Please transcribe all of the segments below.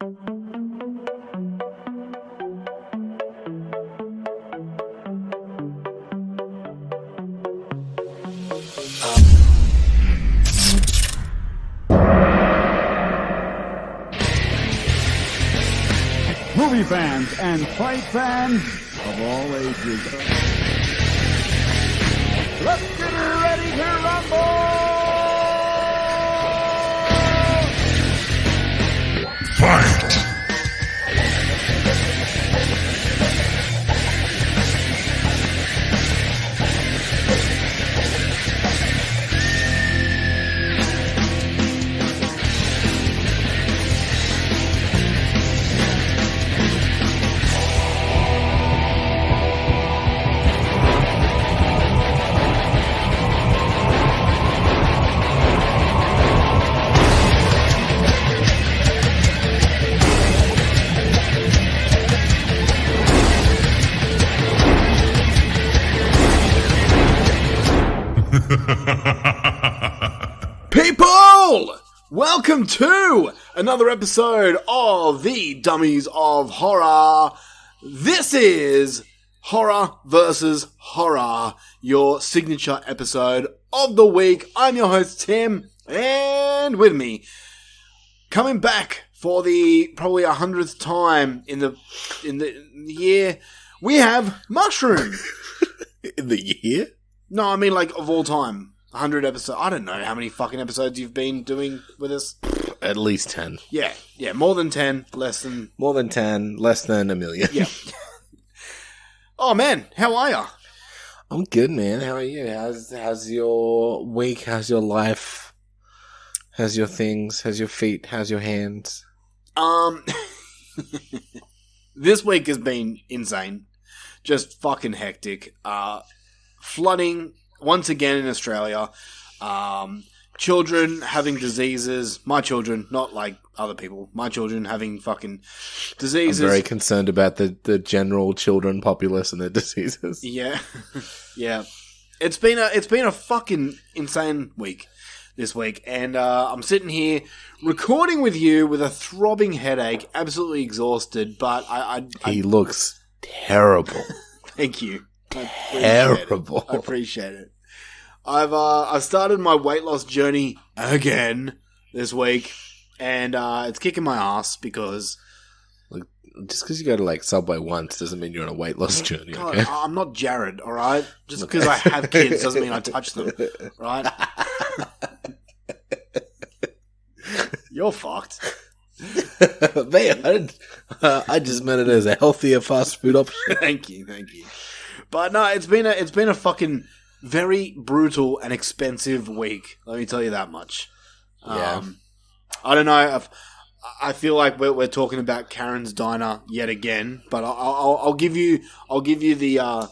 Movie fans and fight fans of all ages. Let's get ready to rumble! Fight! People! Welcome to another episode of the Dummies of Horror. This is Horror versus Horror, your signature episode of the week. I'm your host, Tim, and with me, coming back for the probably 100th time in the year, we have Mushroom. In the year? No, I mean like of all time. 100 episodes. I don't know how many fucking episodes you've been doing with us. At least 10. Yeah, more than 10, less than... More than 10, less than a million. Yeah. Oh man, how are ya? I'm good, man. How are you? How's your week? How's your life? How's your things? How's your feet? How's your hands? This week has been insane. Just fucking hectic. Flooding once again in Australia. Children having diseases. My children, not like other people. My children having fucking diseases. I'm very concerned about the general children populace and their diseases. Yeah. Yeah. It's been a fucking insane week this week. And I'm sitting here recording with you with a throbbing headache, absolutely exhausted, but He looks terrible. Thank you. Terrible. I appreciate it. I've started my weight loss journey again this week, and it's kicking my ass because... Look, just because you go to like Subway once doesn't mean you're on a weight loss journey, God, okay? I'm not Jared, alright? Just because I have kids doesn't mean I touch them, right? You're fucked. Man, I just meant it as a healthier fast food option. Thank you. But no, it's been a fucking very brutal and expensive week. Let me tell you that much. Yeah. I don't know. I feel like we're talking about Karen's Diner yet again, but I'll give you the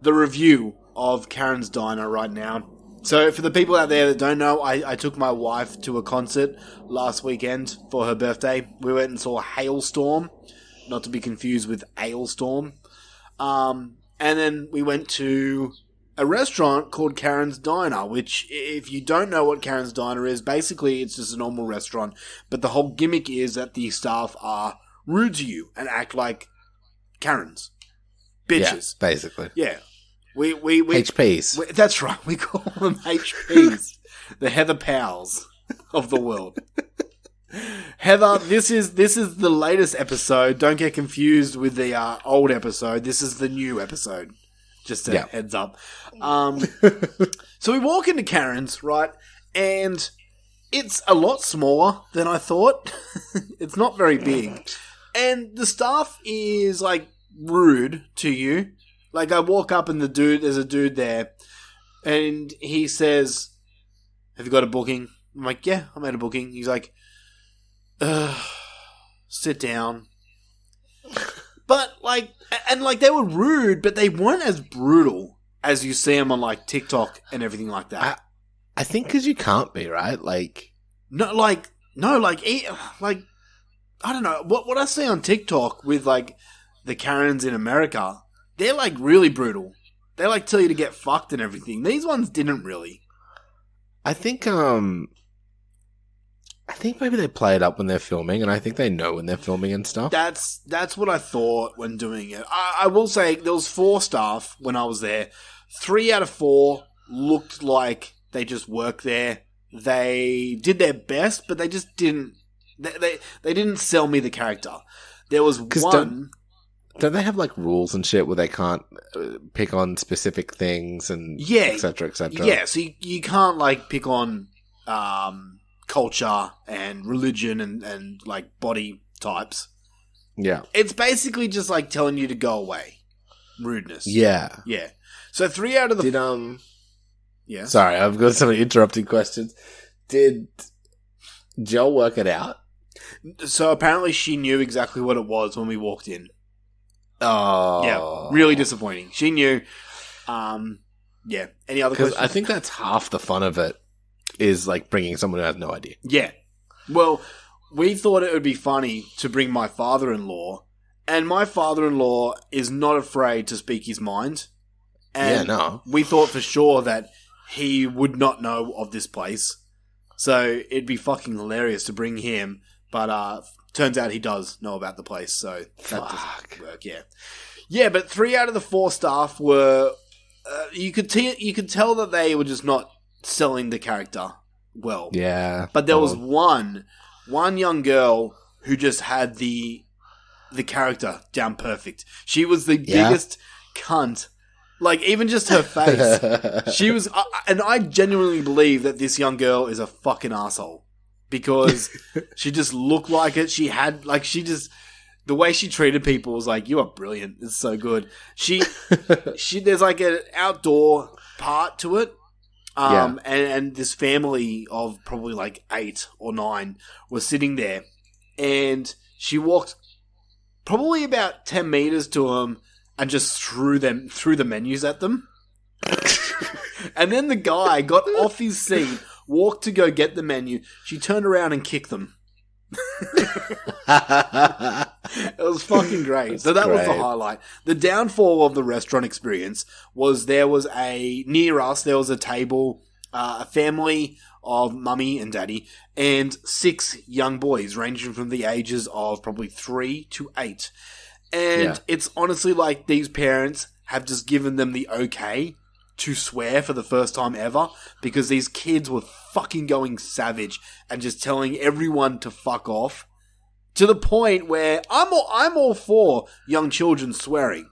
review of Karen's Diner right now. So for the people out there that don't know, I took my wife to a concert last weekend for her birthday. We went and saw Hailstorm, not to be confused with Ailstorm. And then we went to a restaurant called Karen's Diner, which, if you don't know what Karen's Diner is, basically it's just a normal restaurant. But the whole gimmick is that the staff are rude to you and act like Karens. Bitches. Yeah, basically. Yeah. We HPs. That's right. We call them HPs. The Heather Pals of the world. Heather, this is the latest episode. Don't get confused with the old episode. This is the new episode. Just a heads up. So we walk into Karen's, right? And it's a lot smaller than I thought. It's not very big. And the staff is, like, rude to you. Like, I walk up and there's a dude there. And he says, "Have you got a booking?" I'm like, "Yeah, I made a booking." He's like, "Sit down." But, like, and, like, they were rude, but they weren't as brutal as you see them on, like, TikTok and everything like that. I think because you can't be, right? Like... No, I don't know. What I see on TikTok with, like, the Karens in America, they're, like, really brutal. They, like, tell you to get fucked and everything. These ones didn't really. I think, I think maybe they play it up when they're filming, and I think they know when they're filming and stuff. That's what I thought when doing it. I will say there was 4 staff when I was there. 3 out of 4 looked like they just worked there. They did their best, but they just didn't. They didn't sell me the character. There was one. Don't they have like rules and shit where they can't pick on specific things and et cetera, et cetera? Yeah, so you can't like pick on culture and religion and like body types. Yeah. It's basically just like telling you to go away. Rudeness. Yeah. Yeah. So 3 out of the... Yeah. Sorry, I've got so many interrupting questions. Did Jill work it out? So apparently she knew exactly what it was when we walked in. Oh. Yeah. Really disappointing. She knew. Yeah. Any other questions? I think that's half the fun of it, is like bringing someone who has no idea. Yeah. Well, we thought it would be funny to bring my father-in-law, and my father-in-law is not afraid to speak his mind. And we thought for sure that he would not know of this place. So it'd be fucking hilarious to bring him. But turns out he does know about the place. So that doesn't work, yeah. Yeah, but 3 out of the 4 staff were... you could tell that they were just not selling the character well. Yeah. But there was one young girl who just had the character down perfect. She was the biggest cunt. Like, even just her face. She was... and I genuinely believe that this young girl is a fucking asshole. Because she just looked like it. She had... Like, she just... The way she treated people was like, you are brilliant. It's so good. She there's like an outdoor part to it. And this family of probably like 8 or 9 was sitting there. And she walked probably about 10 meters to them and just threw the menus at them. And then the guy got off his seat, walked to go get the menu. She turned around and kicked them. It was fucking great. So that was the highlight. The downfall of the restaurant experience was near us, there was a table, a family of mummy and daddy, and 6 young boys ranging from the ages of probably 3 to 8. And it's honestly like these parents have just given them the okay to swear for the first time ever, because these kids were fucking going savage and just telling everyone to fuck off, to the point where I'm all for young children swearing.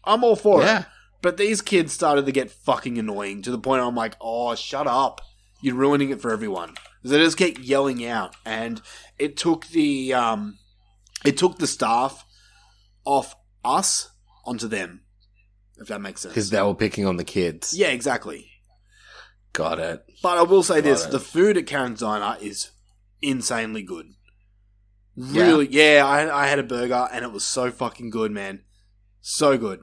I'm all for it. But these kids started to get fucking annoying, to the point where I'm like, oh, shut up. You're ruining it for everyone. Because they just kept yelling out. And it took the staff off us onto them. If that makes sense. Because they were picking on the kids. Yeah, exactly. Got it. But I will say the food at Karen's Diner is insanely good. Really, I had a burger and it was so fucking good, man. So good.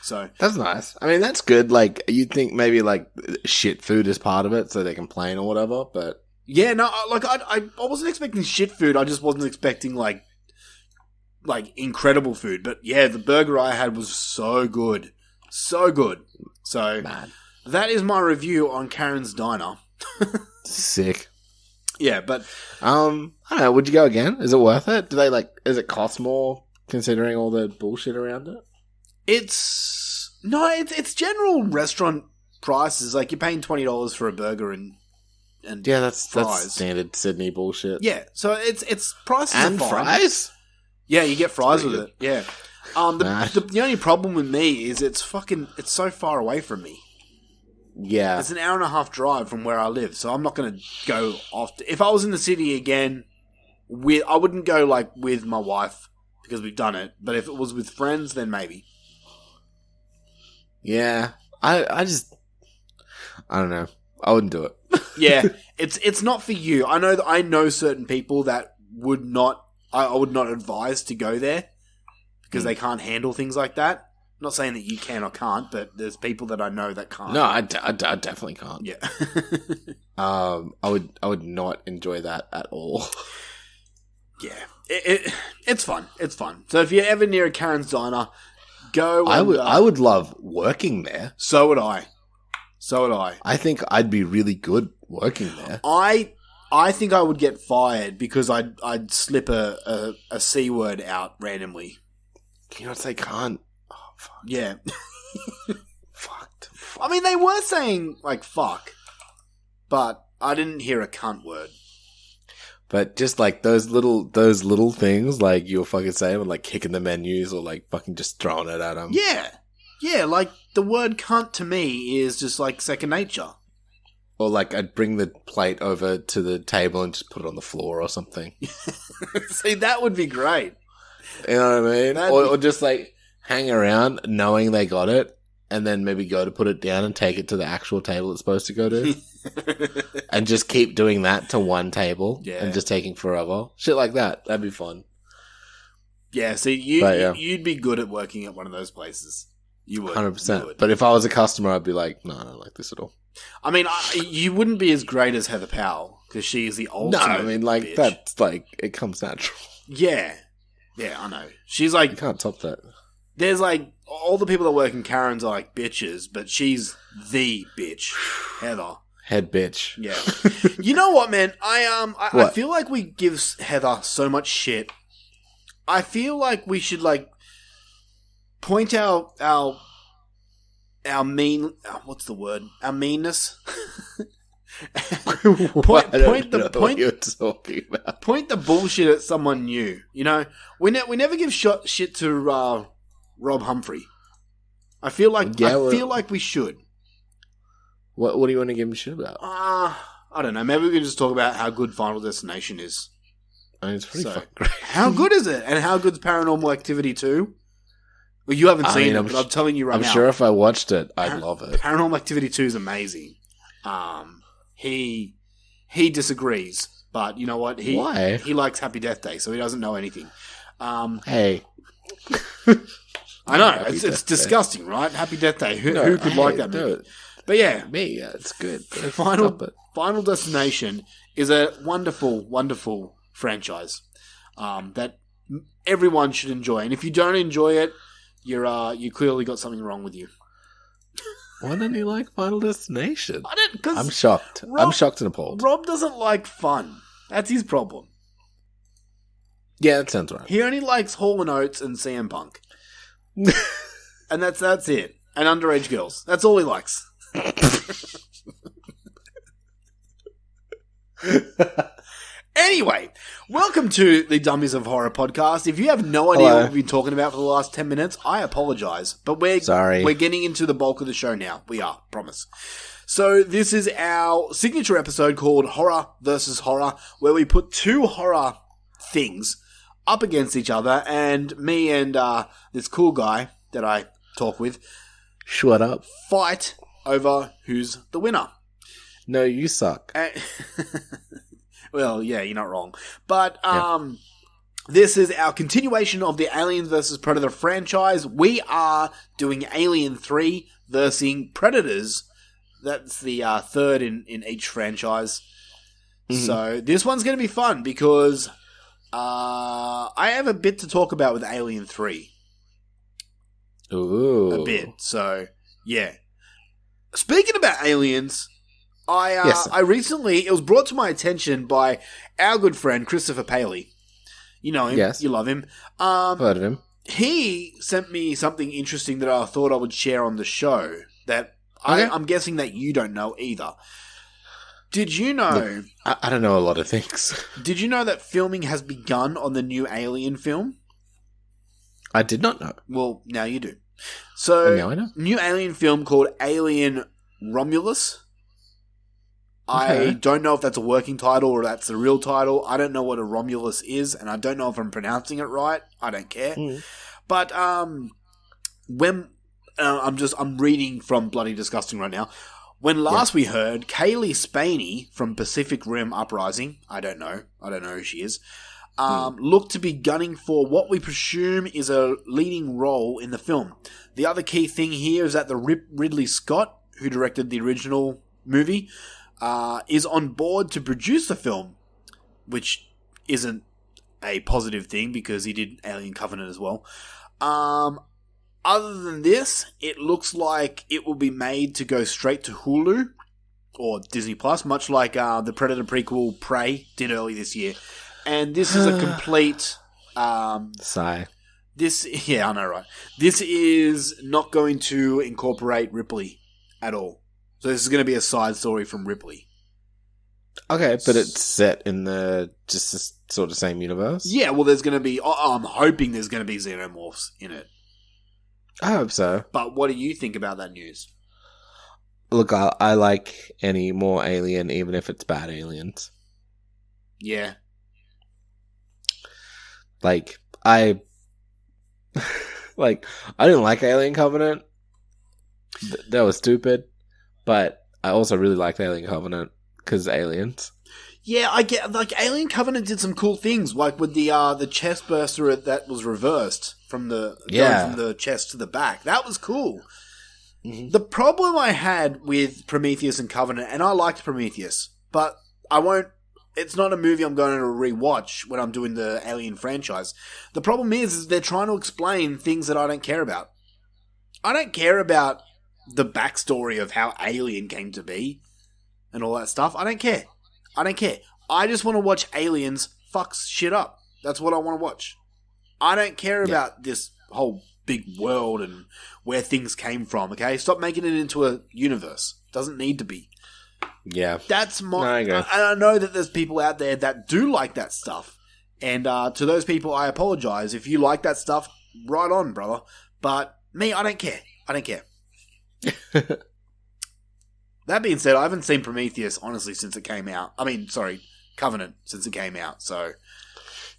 So that's nice. I mean, that's good. Like, you'd think maybe like shit food is part of it, so they complain or whatever. But yeah, no, like I wasn't expecting shit food. I just wasn't expecting like incredible food. But yeah, the burger I had was so good, so good. So that is my review on Karen's Diner. Sick. Yeah, but I don't know. Would you go again? Is it worth it? Do they Does it cost more considering all the bullshit around it? It's general restaurant prices. Like, you're paying $20 for a burger and that's fries. That's standard Sydney bullshit. Yeah, so it's prices and are fine. Fries. Yeah, you get fries with it. Yeah. The only problem with me is it's so far away from me. Yeah. It's an hour and a half drive from where I live, so I'm not going to go off. If I was in the city again, I wouldn't go like with my wife because we've done it. But if it was with friends, then maybe. Yeah, I don't know. I wouldn't do it. Yeah, it's not for you. I know certain people that would not. I would not advise to go there because they can't handle things like that. I'm not saying that you can or can't, but there's people that I know that can't. No, I definitely can't. Yeah. I would not enjoy that at all. Yeah, it's fun. It's fun. So if you're ever near a Karen's Diner, go. I would love working there. So would I. I think I'd be really good working there. I I think I would get fired because I'd slip a C word out randomly. Can you not say cunt? Oh, fuck. Yeah. Fucked. I mean, they were saying, like, fuck, but I didn't hear a cunt word. But just like those little things, like you'll fucking say them, like kicking the menus or like fucking just throwing it at them. Yeah. Yeah, like the word cunt to me is just like second nature. Or like I'd bring the plate over to the table and just put it on the floor or something. See, that would be great. You know what I mean? Or just like hang around knowing they got it and then maybe go to put it down and take it to the actual table it's supposed to go to. And just keep doing that to one table and just taking forever. Shit like that. That'd be fun. Yeah, see, you'd be good at working at one of those places. You would. 100%. You would. But if I was a customer, I'd be like, no, I don't like this at all. I mean, you wouldn't be as great as Heather Powell because she is the ultimate. No, I mean, like, bitch. that's like, it comes natural. Yeah. Yeah, I know. She's like. You can't top that. There's like. All the people that work in Karen's are like bitches, but she's the bitch. Heather. Head bitch. Yeah. You know what, man? I What? feel like we give Heather so much shit. I feel like we should, like, point out our mean... what's the word? Our meanness? What you're talking about. Point the bullshit at someone new. You know? We never give shit to Rob Humphrey. I feel like we should. What do you want to give him shit about? I don't know. Maybe we can just talk about how good Final Destination is. I mean, it's pretty fucking great. How good is it? And how good's Paranormal Activity 2? Well, you haven't seen it, but I'm telling you right now. I'm sure if I watched it, I'd love it. Paranormal Activity 2 is amazing. He disagrees, but you know what? Why? He likes Happy Death Day, so he doesn't know anything. Hey. I know. It's disgusting, right? Happy Death Day. Who could like that movie? But yeah. Me, yeah, it's good. Final Destination is a wonderful, wonderful franchise that everyone should enjoy. And if you don't enjoy it, you clearly got something wrong with you. Why don't you like Final Destination? I'm shocked. I'm shocked and appalled. Rob doesn't like fun. That's his problem. Yeah, that sounds right. He only likes Hall & Oates and CM Punk. And that's it. And underage girls. That's all he likes. Anyway, welcome to the Dummies of Horror podcast. If you have no idea what we've been talking about for the last 10 minutes, I apologize. But we're getting into the bulk of the show now. We are, promise. So this is our signature episode called Horror versus Horror, where we put two horror things up against each other, and me and this cool guy that I talk with shut up, fight over who's the winner. No, you suck. Well, yeah, you're not wrong. But this is our continuation of the Aliens vs. Predator franchise. We are doing Alien 3 versus Predators. That's the third in each franchise. Mm-hmm. So this one's going to be fun because I have a bit to talk about with Alien 3. Ooh. A bit. So, yeah. Speaking about aliens... I recently, it was brought to my attention by our good friend, Christopher Paley. You know him. Yes. You love him. Heard of him. He sent me something interesting that I thought I would share on the show that I'm guessing that you don't know either. Did you know... Look, I don't know a lot of things. Did you know that filming has begun on the new Alien film? I did not know. Well, now you do. So, now I know. New Alien film called Alien Romulus. Okay. I don't know if that's a working title or that's the real title. I don't know what a Romulus is, and I don't know if I'm pronouncing it right. I don't care. But when I'm reading from Bloody Disgusting right now. When last we heard, Kaylee Spaney from Pacific Rim Uprising, I don't know who she is, looked to be gunning for what we presume is a leading role in the film. The other key thing here is that the Ridley Scott, who directed the original movie, is on board to produce the film, which isn't a positive thing because he did Alien Covenant as well. Other than this, it looks like it will be made to go straight to Hulu or Disney Plus, much like the Predator prequel Prey did early this year. And this is a complete... Sigh. I know, right? This is not going to incorporate Ripley at all. So this is going to be a side story from Ripley. Okay, but it's set in the just the sort of same universe? Yeah, well, there's going to be... I'm hoping there's going to be xenomorphs in it. I hope so. But what do you think about that news? Look, I like any more Alien, even if it's bad aliens. Yeah. Like, I didn't like Alien Covenant. That was stupid. But I also really liked Alien Covenant because aliens. Yeah, I get, like, Alien Covenant did some cool things, like with the chest burster that was reversed from going from the chest to the back. That was cool. Mm-hmm. The problem I had with Prometheus and Covenant, and I liked Prometheus, but it's not a movie I'm going to rewatch when I'm doing the Alien franchise. The problem is they're trying to explain things that I don't care about. I don't care about the backstory of how Alien came to be and all that stuff. I don't care. I just want to watch aliens fuck shit up. That's what I want to watch. I don't care about this whole big world and where things came from, okay? Stop making it into a universe. Doesn't need to be. Yeah. That's my... No, I agree. And I know that there's people out there that do like that stuff. And to those people, I apologize. If you like that stuff, right on, brother. But me, I don't care. That being said, I haven't seen Prometheus, honestly, since it came out. Covenant, since it came out, so...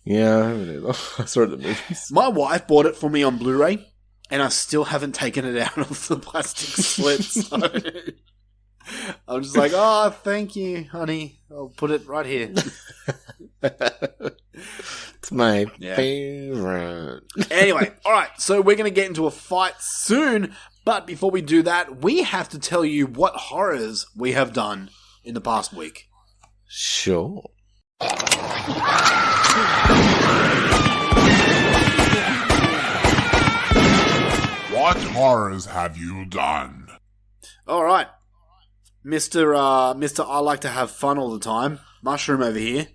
Yeah, I haven't either. I saw it at the movies. My wife bought it for me on Blu-ray, and I still haven't taken it out of the plastic slit, so... I'm just like, oh, thank you, honey. I'll put it right here. It's my favorite. Anyway, alright, so we're going to get into a fight soon, but before we do that, we have to tell you what horrors we have done in the past week. Sure. What horrors have you done? Alright. Mr. I like to have fun all the time. Mushroom over here.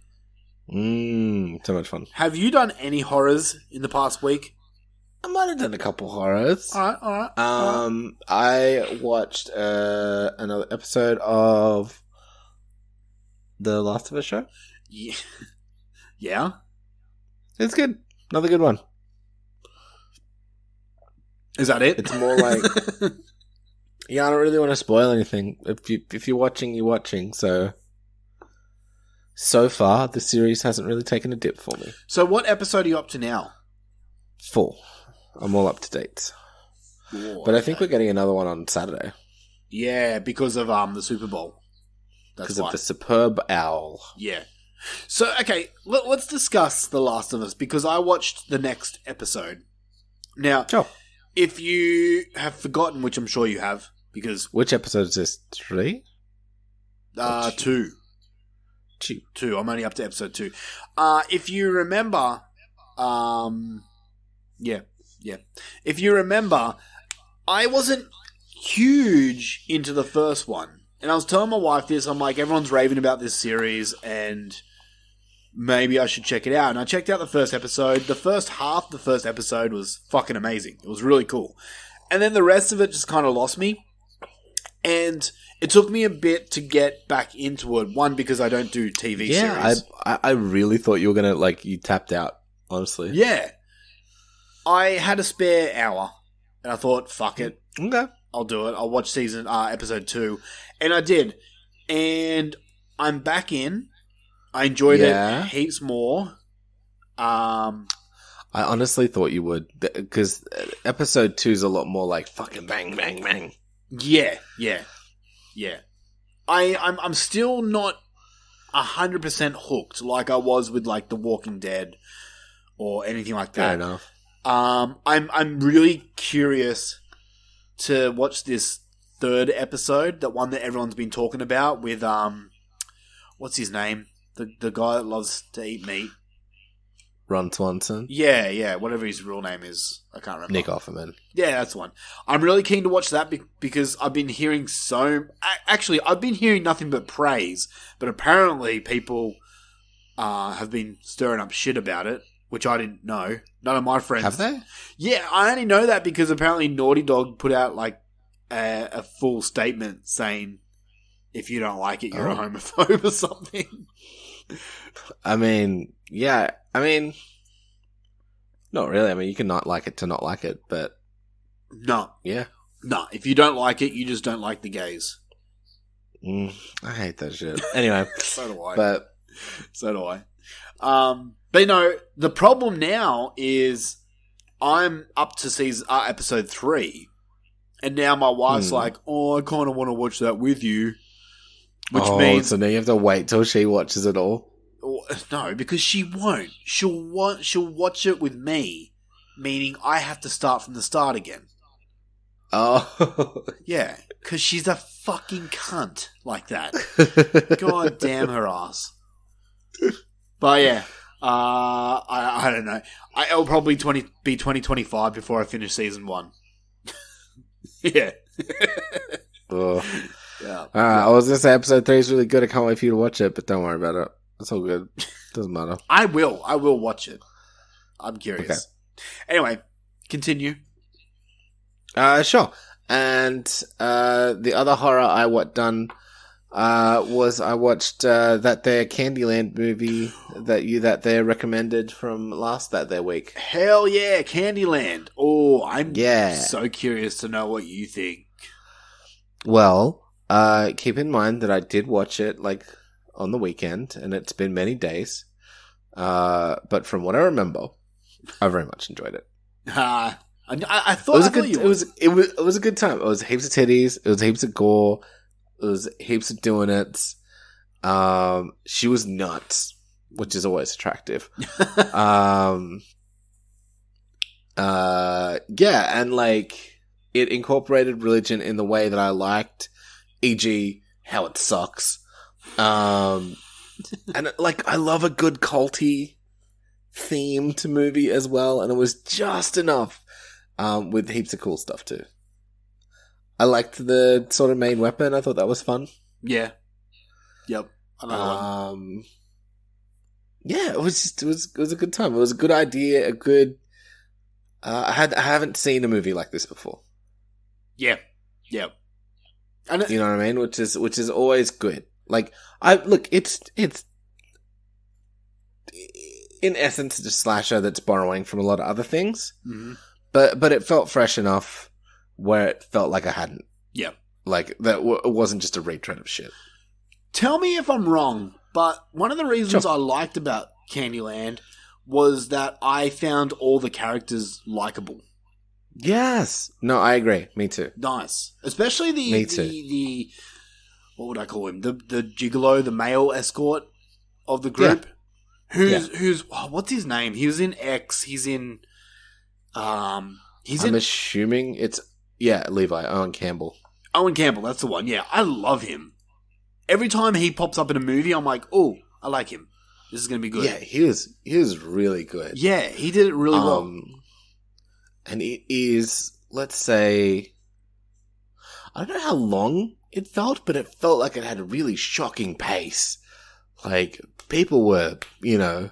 So much fun. Have you done any horrors in the past week? I might have done a couple horrors. Alright. I watched another episode of The Last of Us show. Yeah? It's good. Another good one. Is that it? It's more like... Yeah, I don't really want to spoil anything. If you're watching, you're watching. So far, the series hasn't really taken a dip for me. So what episode are you up to now? 4. I'm all up to date. But I think we're getting another one on Saturday. Yeah, because of the Super Bowl. Because of the superb owl. Yeah. So, okay, let's discuss The Last of Us, because I watched the next episode. Now, sure. If you have forgotten, which I'm sure you have, because... Which episode is this? 3? 2. 2. I'm only up to episode 2. If you remember... Yeah. If you remember, I wasn't huge into the first one. And I was telling my wife this, I'm like, everyone's raving about this series, and maybe I should check it out. And I checked out the first episode. The first half of the first episode was fucking amazing. It was really cool. And then the rest of it just kind of lost me. And it took me a bit to get back into it. One, because I don't do TV series. I really thought you were going to, you tapped out, honestly. Yeah. I had a spare hour. And I thought, fuck it. Okay. I'll do it. I'll watch episode 2. And I did. And I'm back in. I enjoyed it heaps more. I honestly thought you would, because episode 2 is a lot more like fucking bang, bang, bang. Yeah. I'm still not 100% hooked like I was with The Walking Dead or anything like that. Fair enough. I'm really curious to watch this third episode, that one that everyone's been talking about with what's his name? The guy that loves to eat meat. Ron Swanson. Yeah, whatever his real name is. I can't remember. Nick Offerman. Yeah, that's the one. I'm really keen to watch that because I've been hearing Actually, I've been hearing nothing but praise, but apparently people have been stirring up shit about it, which I didn't know. None of my friends... Have they? Yeah, I only know that because apparently Naughty Dog put out like a full statement saying, if you don't like it, you're a homophobe or something. I mean, yeah. I mean, not really. I mean, you can not like it to not like it, but... No. Yeah. No, if you don't like it, you just don't like the gays. I hate that shit. Anyway. So do I. But... So do I. But no, the problem now is I'm up to episode 3, and now my wife's like, "Oh, I kind of want to watch that with you," which means so now you have to wait till she watches it all. No, because she won't. She'll watch it with me, meaning I have to start from the start again. Oh, yeah, because she's a fucking cunt like that. God damn her ass. But yeah, I don't know. It'll probably be 2025 before I finish season 1. Yeah. Yeah. I was gonna say episode 3 is really good. I can't wait for you to watch it, but don't worry about it. It's all good. Doesn't matter. I will watch it. I'm curious. Okay. Anyway, continue. Sure. And the other horror I was I watched that their Candyland movie that they recommended from that their week. Hell yeah, Candyland. Oh, I'm so curious to know what you think. Well, keep in mind that I did watch it like on the weekend, and it's been many days. But from what I remember, I very much enjoyed it. I thought it was a good time. It was heaps of titties. It was heaps of gore. It was heaps of doing it. She was nuts, which is always attractive. Yeah, and like it incorporated religion in the way that I liked, e.g., how it sucks. And like I love a good culty themed movie as well, and it was just enough with heaps of cool stuff too. I liked the sort of main weapon. I thought that was fun. Yeah. Yep. Another one. Yeah, it was a good time. It was a good idea. A good. I haven't seen a movie like this before. Yeah. Yep. And you know what I mean? Which is always good. Like it's in essence it's a slasher that's borrowing from a lot of other things, but it felt fresh enough where it felt like I hadn't. Yeah. Like that it wasn't just a retread of shit. Tell me if I'm wrong, but one of the reasons I liked about Candyland was that I found all the characters likable. Yes. No, I agree. Me too. Nice. Especially the what would I call him? The gigolo, the male escort of the group. Yeah. Who's what's his name? He was in X. He's in I'm assuming it's Levi, Owen Campbell. Owen Campbell, that's the one. Yeah, I love him. Every time he pops up in a movie, I'm like, oh, I like him. This is going to be good. Yeah, he was really good. Yeah, he did it really well. And it is, let's say, I don't know how long it felt, but it felt like it had a really shocking pace. Like, people were, Yeah.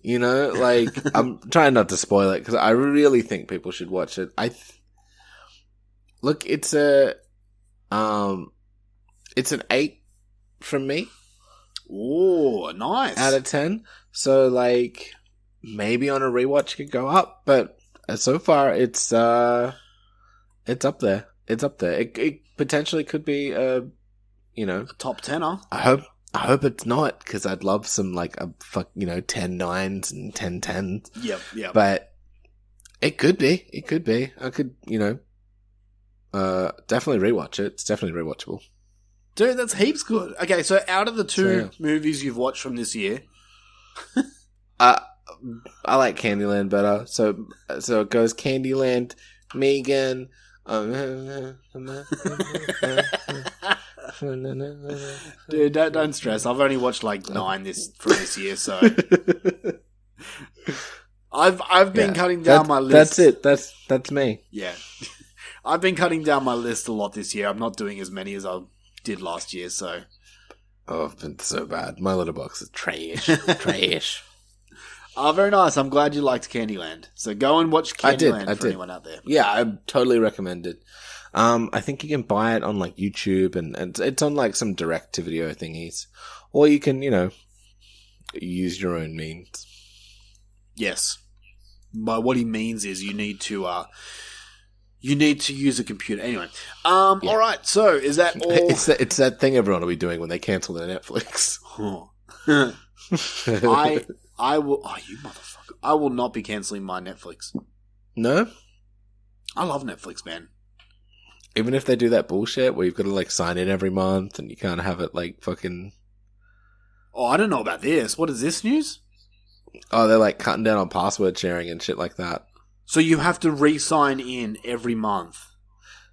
Like, I'm trying not to spoil it, because I really think people should watch it. Look, it's it's an 8 from me. Oh, nice. Out of 10. So, like, maybe on a rewatch it could go up, but so far it's up there. It's up there. It potentially could be a top 10er. I hope it's not, because I'd love some 10 9s and 10 10s. Yep. But it could be. It could be. I could, definitely rewatch it. It's definitely rewatchable. Dude, that's heaps good. Okay, so out of the two movies you've watched from this year, I like Candyland better. So it goes Candyland, Megan. Dude, don't stress. I've only watched 9 from this year, so I've been cutting down my list. That's it. That's me. Yeah. I've been cutting down my list a lot this year. I'm not doing as many as I did last year, so. Oh, I've been so bad. My letterbox is trash. Trash. Very nice. I'm glad you liked Candyland. So go and watch Candyland for anyone out there. Yeah, I totally recommend it. I think you can buy it on like YouTube and it's on like some direct-to-video thingies. Or you can, use your own means. Yes. But what he means is you need to use a computer. Anyway. All right. So is that all? It's that thing everyone will be doing when they cancel their Netflix. I will. Oh, you motherfucker! I will not be canceling my Netflix. No, I love Netflix, man. Even if they do that bullshit where you've got to like sign in every month and you can't have it like fucking. Oh, I don't know about this. What is this news? Oh, they're like cutting down on password sharing and shit like that. So you have to re-sign in every month.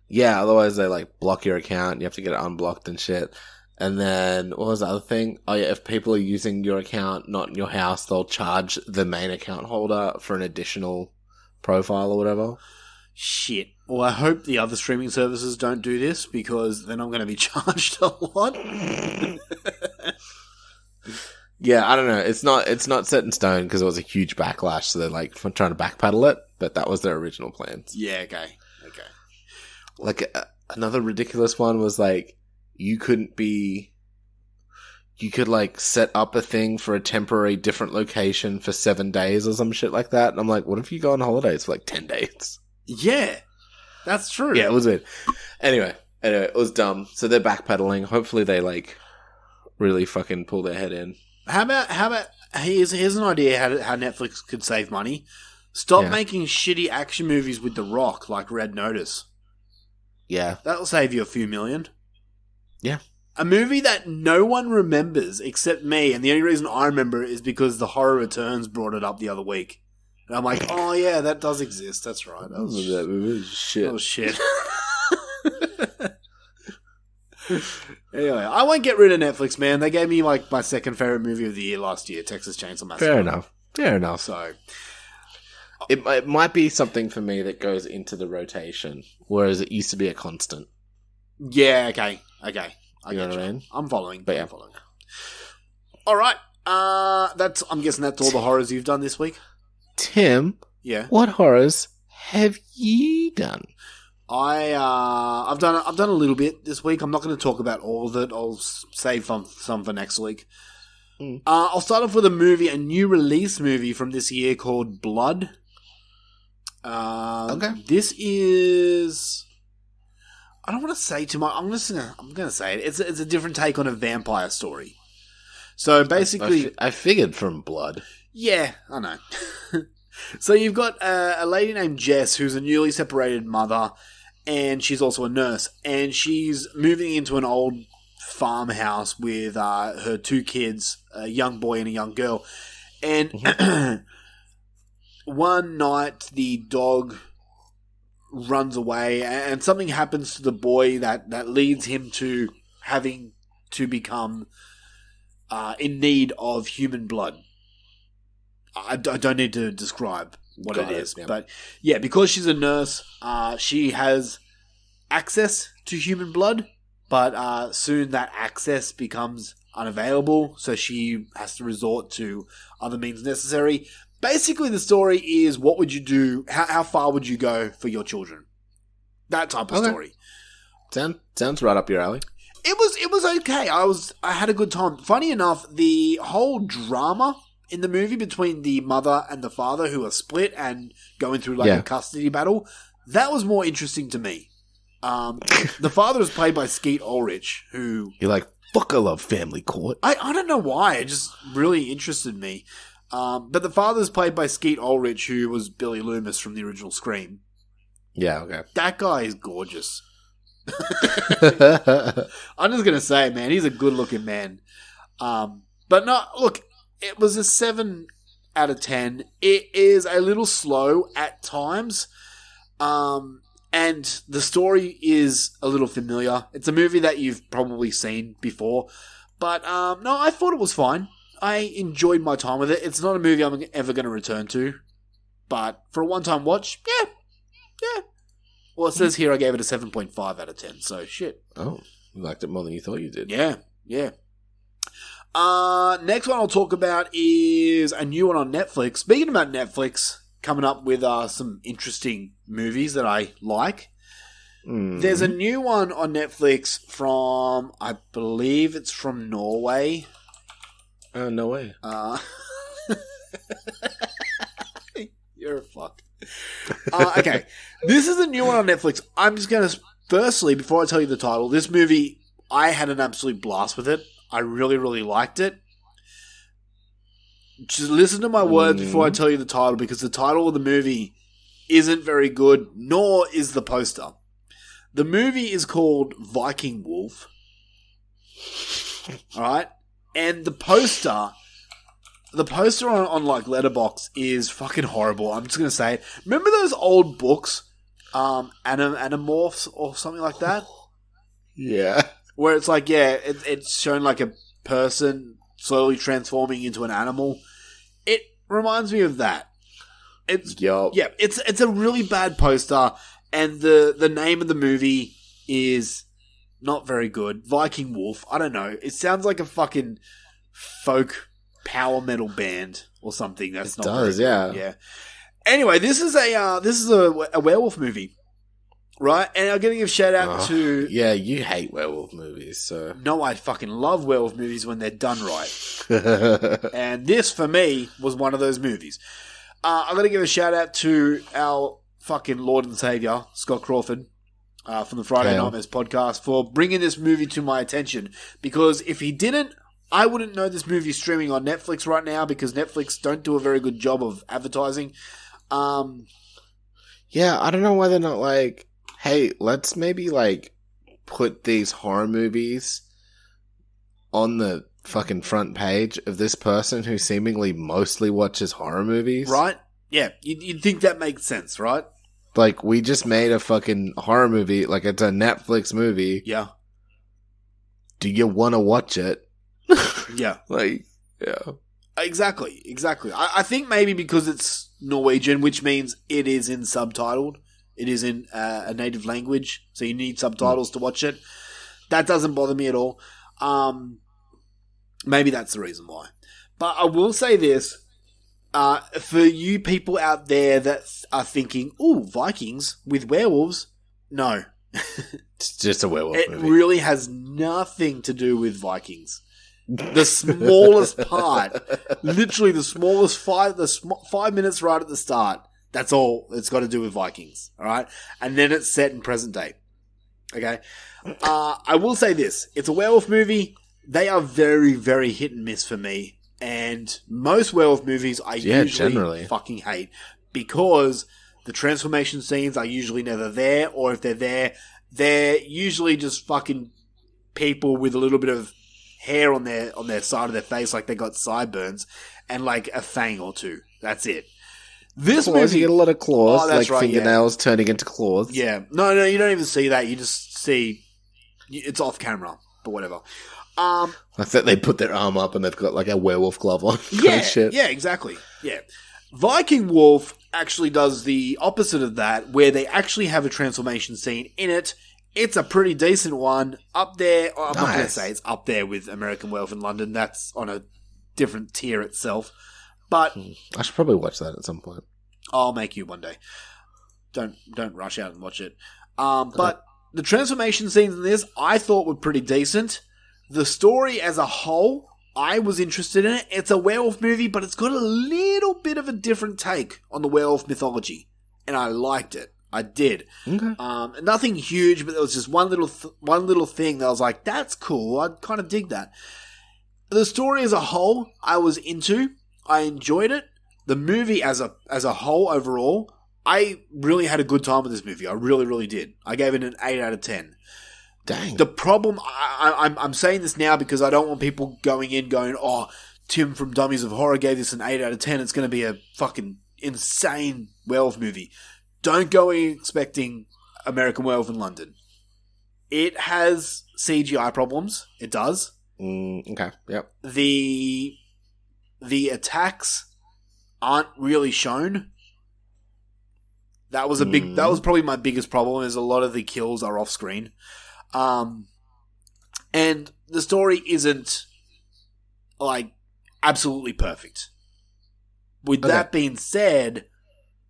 Yeah, otherwise they like block your account and you have to get it unblocked and shit. And then, what was the other thing? Oh yeah, if people are using your account, not in your house, they'll charge the main account holder for an additional profile or whatever. Shit. Well, I hope the other streaming services don't do this because then I'm going to be charged a lot. Yeah, I don't know. It's not set in stone because it was a huge backlash, so they're like trying to backpedal it, but that was their original plans. Yeah, okay. Like, another ridiculous one was like, you could like set up a thing for a temporary different location for 7 days or some shit like that. And I'm like, what if you go on holidays for like 10 days? Yeah, that's true. Yeah, it was weird. Anyway, it was dumb. So they're backpedaling. Hopefully they like really fucking pull their head in. How about here's an idea how Netflix could save money. Stop making shitty action movies with The Rock like Red Notice. Yeah. That'll save you a few million. Yeah. A movie that no one remembers except me, and the only reason I remember it is because The Horror Returns brought it up the other week. And I'm like, oh yeah, that does exist. That's right. That was shit. Oh shit. Anyway, I won't get rid of Netflix, man. They gave me like my second favorite movie of the year last year, Texas Chainsaw Massacre. Fair enough. So it might be something for me that goes into the rotation, whereas it used to be a constant. Yeah, okay. I you know what I mean? I'm following. But yeah. I'm following. All right. I'm guessing that's all the horrors you've done this week. Tim, yeah. What horrors have you done? I've done a little bit this week. I'm not going to talk about all of it. I'll save some for next week. I'll start off with a new release movie from this year called Blood. Okay. This is. I don't want to say too much. I'm going to say it. It's a different take on a vampire story. So basically, I figured from Blood. Yeah, I know. So you've got a lady named Jess who's a newly separated mother, and she's also a nurse, and she's moving into an old farmhouse with her two kids, a young boy and a young girl. And one night the dog runs away, and something happens to the boy that leads him to having to become in need of human blood. I don't need to describe what it is. Yeah. But yeah, because she's a nurse, she has access to human blood, but soon that access becomes unavailable, so she has to resort to other means necessary. Basically, the story is, what would you do? How far would you go for your children? That type of story. Sounds right up your alley. It was okay. I had a good time. Funny enough, the whole drama in the movie between the mother and the father, who are split and going through a custody battle, that was more interesting to me. The father is played by Skeet Ulrich, who... You're like, fuck, I love Family Court. I don't know why. It just really interested me. But the father is played by Skeet Ulrich, who was Billy Loomis from the original Scream. Yeah, okay. That guy is gorgeous. I'm just going to say, man, he's a good-looking man. But no, look, it was a 7 out of 10. It is a little slow at times. And the story is a little familiar. It's a movie that you've probably seen before. But no, I thought it was fine. I enjoyed my time with it. It's not a movie I'm ever going to return to, but for a one-time watch, yeah. Well, it says here I gave it a 7.5 out of 10, so shit. Oh, you liked it more than you thought you did. Yeah. Next one I'll talk about is a new one on Netflix. Speaking about Netflix, coming up with some interesting movies that I like. There's a new one on Netflix from, I believe it's from Norway. No way. You're a fuck. Okay, this is a new one on Netflix. I'm just going to, firstly, before I tell you the title, this movie, I had an absolute blast with it. I really, really liked it. Just listen to my words before I tell you the title, because the title of the movie isn't very good, nor is the poster. The movie is called Viking Wolf. Alright? And the poster on like Letterboxd is fucking horrible. I'm just going to say it. Remember those old books? Animorphs or something like that? Yeah. Where it's like, it's shown like a person slowly transforming into an animal. It reminds me of that. It's a really bad poster, and the name of the movie is not very good. Viking Wolf. I don't know. It sounds like a fucking folk power metal band or something. That's it not does, very yeah. good. Yeah. Anyway, this is a werewolf movie. Right, and I'm going to give a shout out to... Yeah, you hate werewolf movies, so... No, I fucking love werewolf movies when they're done right. And this, for me, was one of those movies. I'm going to give a shout out to our fucking Lord and Saviour, Scott Crawford, from the Friday Nightmares podcast, for bringing this movie to my attention. Because if he didn't, I wouldn't know this movie streaming on Netflix right now, because Netflix don't do a very good job of advertising. Yeah, I don't know why they're not like... Hey, let's maybe, like, put these horror movies on the fucking front page of this person who seemingly mostly watches horror movies. Right? Yeah, you'd think that makes sense, right? Like, we just made a fucking horror movie, like, it's a Netflix movie. Yeah. Do you want to watch it? Yeah. Like, yeah. Exactly. I think maybe because it's Norwegian, which means it is in subtitled. It is in a native language, so you need subtitles to watch it. That doesn't bother me at all. Maybe that's the reason why. But I will say this. For you people out there that are thinking, ooh, Vikings with werewolves, no. It's just a werewolf movie. It really has nothing to do with Vikings. The smallest part, literally the smallest 5 minutes right at the start, that's all it's got to do with Vikings, all right? And then it's set in present day, okay? I will say this. It's a werewolf movie. They are very, very hit and miss for me. And most werewolf movies I usually generally fucking hate, because the transformation scenes are usually never there, or if they're there, they're usually just fucking people with a little bit of hair on their side of their face, like they got sideburns, and like a fang or two. That's it. This claws, movie, you get a lot of claws, like right, fingernails turning into claws. Yeah. No, you don't even see that. You just see it's off camera, but whatever. Like that they put their arm up and they've got like a werewolf glove on. Yeah, shit. yeah, exactly. Yeah. Viking Wolf actually does the opposite of that, where they actually have a transformation scene in it. It's a pretty decent one. Up there, I'm not going to say it's up there with American Werewolf in London. That's on a different tier itself. But I should probably watch that at some point. I'll make you one day. Don't rush out and watch it. But the transformation scenes in this, I thought were pretty decent. The story as a whole, I was interested in it. It's a werewolf movie, but it's got a little bit of a different take on the werewolf mythology. And I liked it. I did. Okay. Nothing huge, but there was just one little thing that I was like, that's cool. I kind of dig that. The story as a whole, I was into. I enjoyed it. The movie as a whole overall, I really had a good time with this movie. I really, really did. I gave it an 8 out of 10. Dang. The problem, I'm saying this now because I don't want people going, oh, Tim from Dummies of Horror gave this an 8 out of 10. It's going to be a fucking insane werewolf movie. Don't go expecting American Werewolf in London. It has CGI problems. It does. Okay. Yep. The the attacks aren't really shown. That was that was probably my biggest problem, is a lot of the kills are off screen. And the story isn't, like, absolutely perfect. With that being said,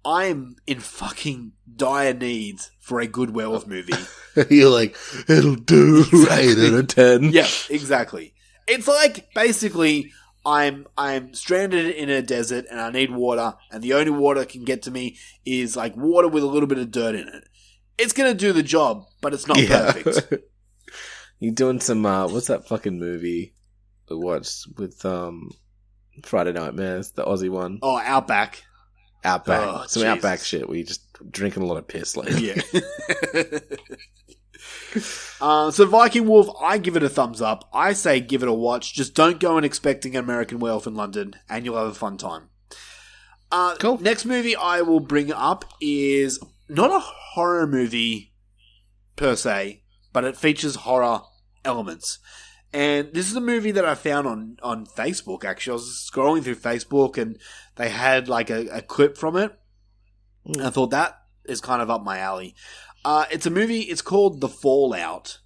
I'm in fucking dire need for a good werewolf movie. You're like, it'll do. Exactly. 8 out of 10. Yeah, exactly. It's like, basically, I'm stranded in a desert and I need water, and the only water that can get to me is like water with a little bit of dirt in it. It's gonna do the job, but it's not perfect. You're doing some what's that fucking movie we watched with Friday Nightmares, the Aussie one? Oh, Outback. Outback. Oh, some Jesus. Outback shit where you're just drinking a lot of piss later. Yeah. So Viking Wolf, I give it a thumbs up. I say give it a watch. Just don't go in expecting an American werewolf in London, and you'll have a fun time. Cool. Next movie I will bring up is not a horror movie per se, but it features horror elements. And this is a movie that I found on Facebook, actually. I was scrolling through Facebook and they had like a clip from it. And I thought that is kind of up my alley. It's a movie, it's called The Fallout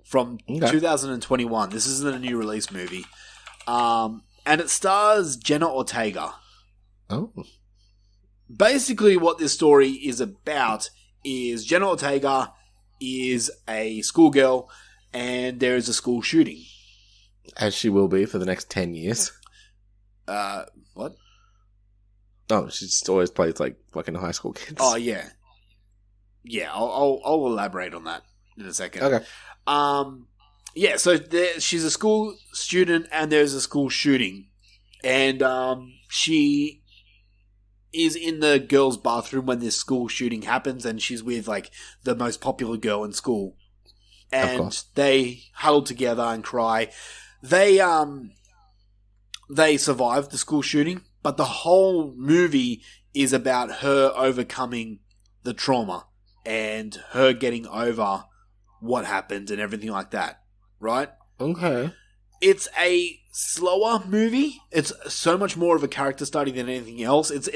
from 2021. This isn't a new release movie. And it stars Jenna Ortega. Oh. Basically what this story is about is Jenna Ortega is a schoolgirl and there is a school shooting. As she will be for the next 10 years. What? Oh, she just always plays like fucking high school kids. Oh, yeah. Yeah, I'll elaborate on that in a second. Okay. Yeah, so she's a school student and there's a school shooting. And she is in the girls' bathroom when this school shooting happens, and she's with like the most popular girl in school. And they huddle together and cry. They survive the school shooting, but the whole movie is about her overcoming the trauma and her getting over what happened and everything like that, right? Okay. It's a slower movie. It's so much more of a character study than anything else. It's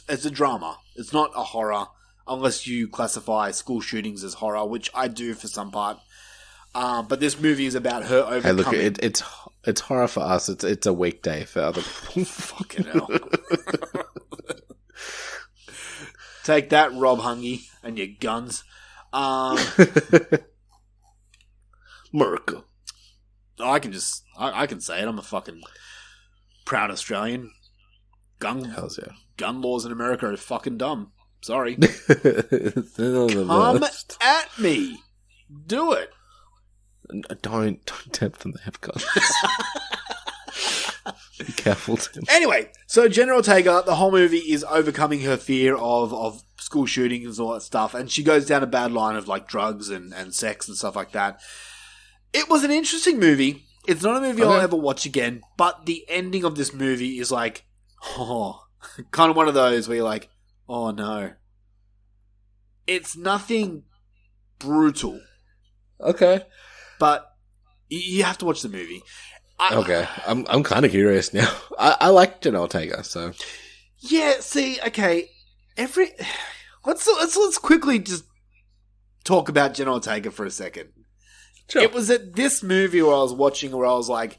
a drama. It's not a horror, unless you classify school shootings as horror, which I do for some part. But this movie is about her overcoming. Hey, look, it's horror for us. It's a weekday for other people. Fucking hell. Take that, Rob Hungy, and your guns. America. I can say it. I'm a fucking proud Australian. Hells yeah. Gun laws in America are fucking dumb. Sorry. Come Come at me. Do it. Don't tempt them to have guns. Be careful, Tim. Anyway, so Jenna Ortega, the whole movie is overcoming her fear of school shootings and all that stuff, and she goes down a bad line of like drugs and sex and stuff like that. It was an interesting movie. It's not a movie I'll ever watch again, but the ending of this movie is like, kind of one of those where you're like, oh no. It's nothing brutal. Okay. But you have to watch the movie. Okay. I'm kind of curious now. I like Jenna Ortega, so. Yeah, see, okay. Let's quickly just talk about Jenna Ortega for a second. Sure. It was at this movie where I was watching where I was like,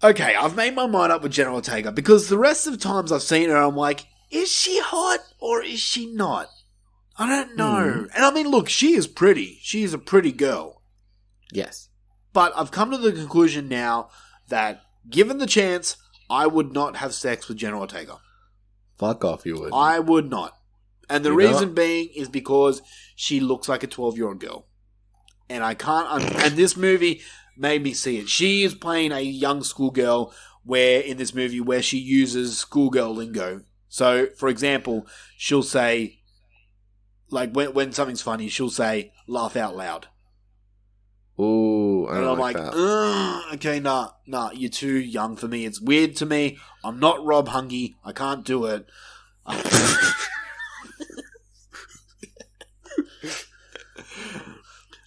okay, I've made my mind up with Jenna Ortega, because the rest of the times I've seen her, I'm like, is she hot or is she not? I don't know. And I mean, look, she is pretty. She is a pretty girl. Yes. But I've come to the conclusion now that, given the chance, I would not have sex with Jenna Ortega. Fuck off, you would. I would not. And the reason being is because she looks like a 12-year-old girl. And I can't... and this movie made me see it. She is playing a young schoolgirl in this movie where she uses schoolgirl lingo. So, for example, she'll say... Like, when something's funny, she'll say, laugh out loud. Ooh, I don't and I'm like that. Okay, nah, you're too young for me. It's weird to me. I'm not Rob Hungy. I can't do it.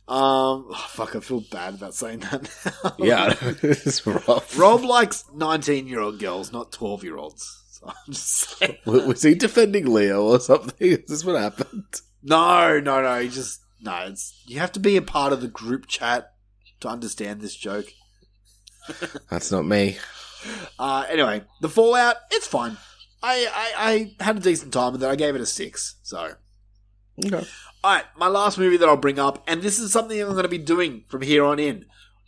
Fuck, I feel bad about saying that now. Yeah, it's rough. Rob likes 19-year-old girls, not 12-year-olds. So I'm just saying. Was he defending Leo or something? Is this what happened? No. You have to be a part of the group chat to understand this joke. That's not me. Anyway, the Fallout, it's fine. I had a decent time with it. I gave it a 6. So, Okay. alright, my last movie that I'll bring up, and this is something I'm going to be doing from here on in.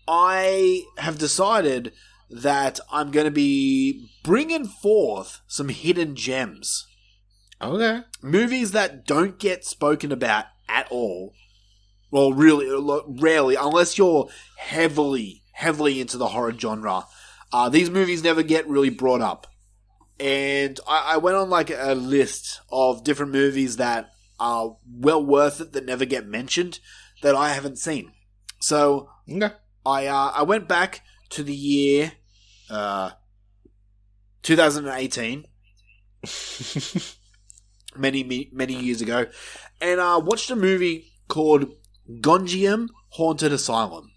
I have decided that I'm going to be bringing forth some hidden gems. Okay. Movies that don't get spoken about at all. Well, really, rarely, unless you're heavily into the horror genre. These movies never get really brought up. And I went on like a list of different movies that are well worth it that never get mentioned that I haven't seen. So Okay. I went back to the year 2018, many years ago, and watched a movie called GONJIAM Haunted Asylum.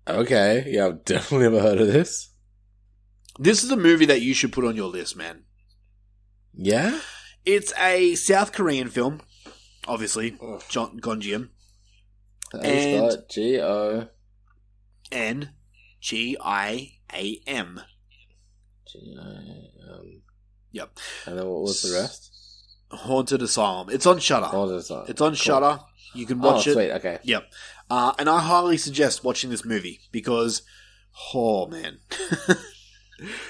Okay. Yeah, I've definitely never heard of this. This is a movie that you should put on your list, man. Yeah? It's a South Korean film, obviously, GONJIAM. And GONGIAM. Yep. And then what was the rest? Haunted Asylum. It's on Shudder. Haunted Asylum. It's on Shudder. You can watch it. Sweet. Okay. Yep. And I highly suggest watching this movie because, oh man.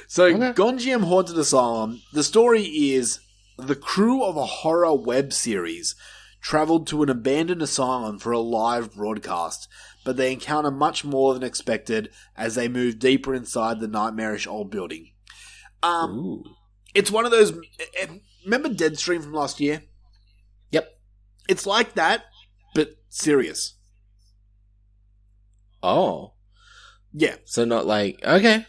So, Okay. GONJIAM Haunted Asylum, the story is the crew of a horror web series traveled to an abandoned asylum for a live broadcast, but they encounter much more than expected as they move deeper inside the nightmarish old building. Ooh. It's one of those... Remember Deadstream from last year? Yep. It's like that, but serious. Oh. Yeah. So not like... Okay.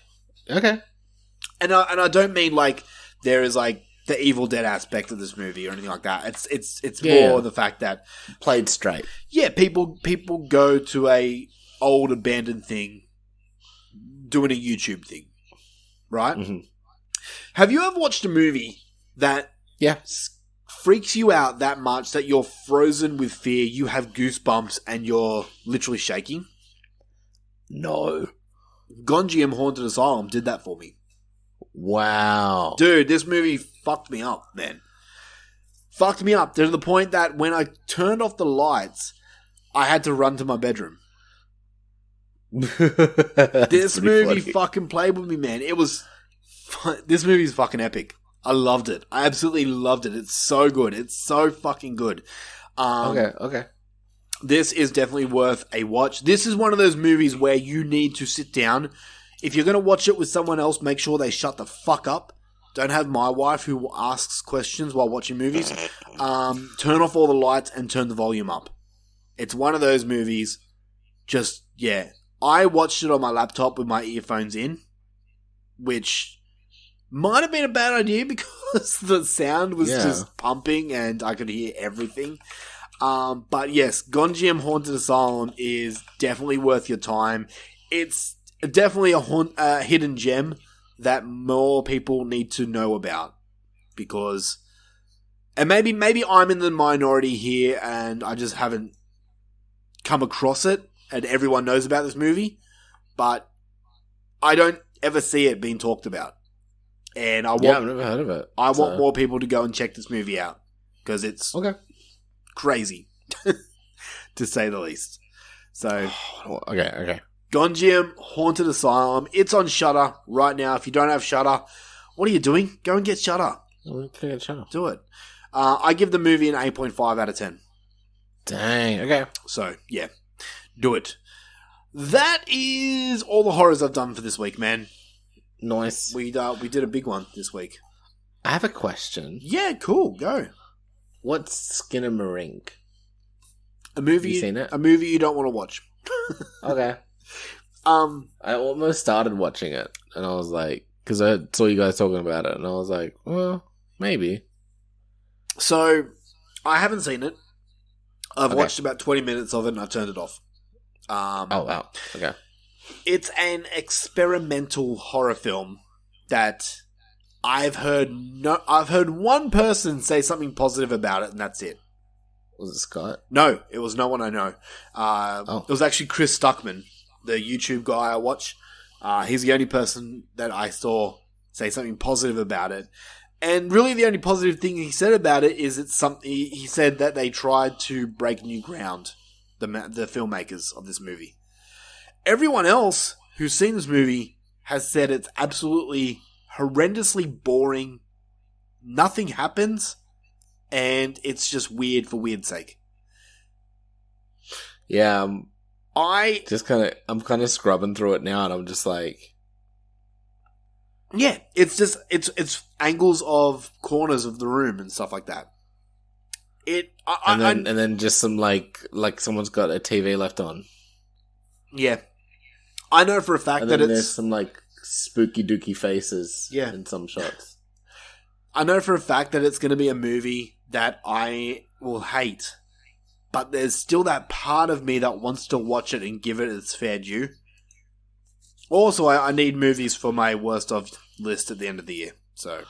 And I don't mean like there is like the Evil Dead aspect of this movie or anything like that. It's more the fact that Played straight. yeah, people go to a old abandoned thing, doing a YouTube thing, right? Mm-hmm. Have you ever watched a movie that Yeah. freaks you out that much that you're frozen with fear, you have goosebumps, and you're literally shaking? No. GONJIAM Haunted Asylum did that for me. Wow. Dude, this movie fucked me up, man. Fucked me up to the point that when I turned off the lights, I had to run to my bedroom. This movie fucking played with me, man. It was... This movie's fucking epic. I loved it. I absolutely loved it. It's so good. It's so fucking good. Okay. This is definitely worth a watch. This is one of those movies where you need to sit down. If you're going to watch it with someone else, make sure they shut the fuck up. Don't have my wife who asks questions while watching movies. Turn off all the lights and turn the volume up. It's one of those movies. Just, yeah. I watched it on my laptop with my earphones in, which might have been a bad idea because the sound was just pumping and I could hear everything. But yes, GONJIAM Haunted Asylum is definitely worth your time. It's definitely a hidden gem that more people need to know about because, and maybe I'm in the minority here and I just haven't come across it and everyone knows about this movie, but I don't ever see it being talked about. And I've never heard of it. I want more people to go and check this movie out because it's crazy, to say the least. So, Okay. GONJIAM Haunted Asylum. It's on Shudder right now. If you don't have Shudder, what are you doing? Go and get Shudder. Do it. I give the movie an 8.5 out of 10. Dang. Okay. So, yeah. Do it. That is all the horrors I've done for this week, man. Nice. We did a big one this week. I have a question. Yeah, cool. Go. What's Skinnamarink? A movie. You seen it? A movie you don't want to watch. Okay. I almost started watching it, and I was like, because I saw you guys talking about it, and I was like, well, maybe. So, I haven't seen it. I've watched about 20 minutes of it and I turned it off. Oh, wow. Okay. It's an experimental horror film that I've heard one person say something positive about it, and that's it. Was it Scott? No, it was no one I know. It was actually Chris Stuckman, the YouTube guy I watch. He's the only person that I saw say something positive about it. And really the only positive thing he said about it is he said that they tried to break new ground, the filmmakers of this movie. Everyone else who's seen this movie has said it's absolutely horrendously boring. Nothing happens, and it's just weird for weird's sake. Yeah, I'm kind of scrubbing through it now, and I'm just like, yeah, it's angles of corners of the room and stuff like that. And then just some like someone's got a TV left on. Yeah, I know for a fact that there's some like spooky dooky faces. Yeah. In some shots. I know for a fact that it's going to be a movie that I will hate, but there's still that part of me that wants to watch it and give it its fair due. Also, I need movies for my worst of list at the end of the year, so...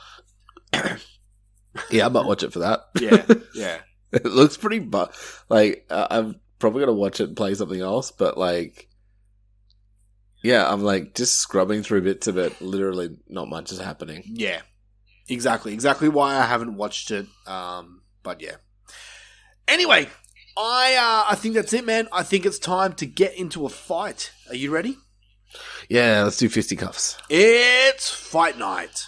Yeah, I might watch it for that. Yeah. It looks pretty... I'm probably going to watch it and play something else, but, like... Yeah, I'm, like, just scrubbing through bits of it. Literally, not much is happening. Yeah. Exactly why I haven't watched it, but yeah. Anyway, I think that's it, man. I think it's time to get into a fight. Are you ready? Yeah, let's do fisticuffs. It's fight night.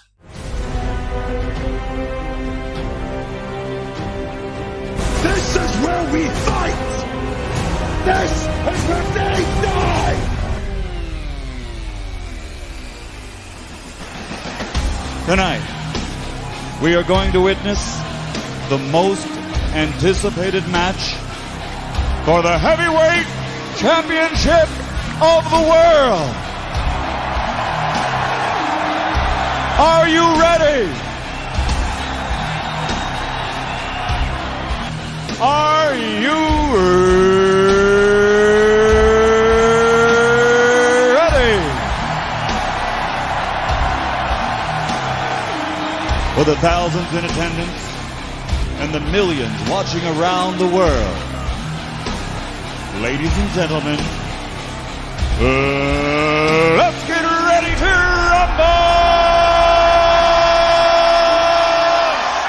This is where we fight! This is where they die! Tonight, we are going to witness the most anticipated match for the heavyweight championship of the world. Are you ready? Are you ready? For the thousands in attendance and the millions watching around the world, ladies and gentlemen, let's get ready to rumble!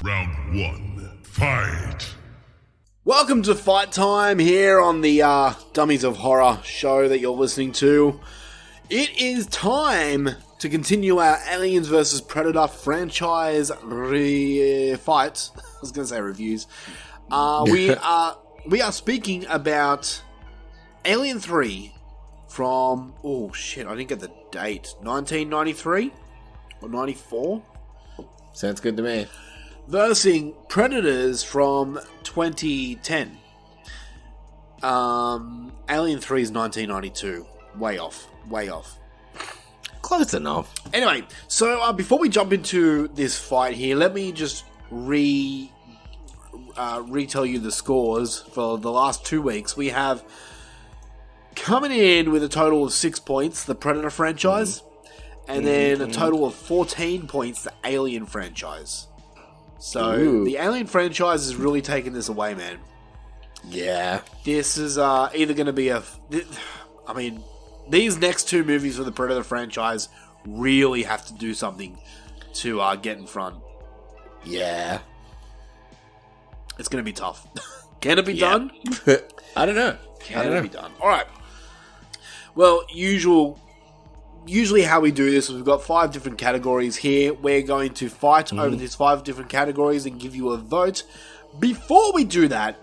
Round one, fight. Welcome to Fight Time here on the Dummies of Horror show that you're listening to. It is time to continue our Aliens vs. Predator franchise fight. I was going to say reviews. We are speaking about Alien 3 from, oh shit, I didn't get the date, 1993 or 94? Sounds good to me. Versus Predators from 2010. Alien 3 is 1992. Way off. Close enough. Anyway, so before we jump into this fight here, let me just retell you the scores for the last 2 weeks. We have coming in with a total of 6 points, the Predator franchise, and then a total of 14 points, the Alien franchise. So the Alien franchise is really taking this away, man. Yeah. This is either going to be these next two movies for the Predator franchise really have to do something to get in front. Yeah. It's going to be tough. Can it be done? I don't know. Can it be done? All right. Well, usually how we do this is we've got 5 different categories here. We're going to fight over these 5 different categories and give you a vote. Before we do that,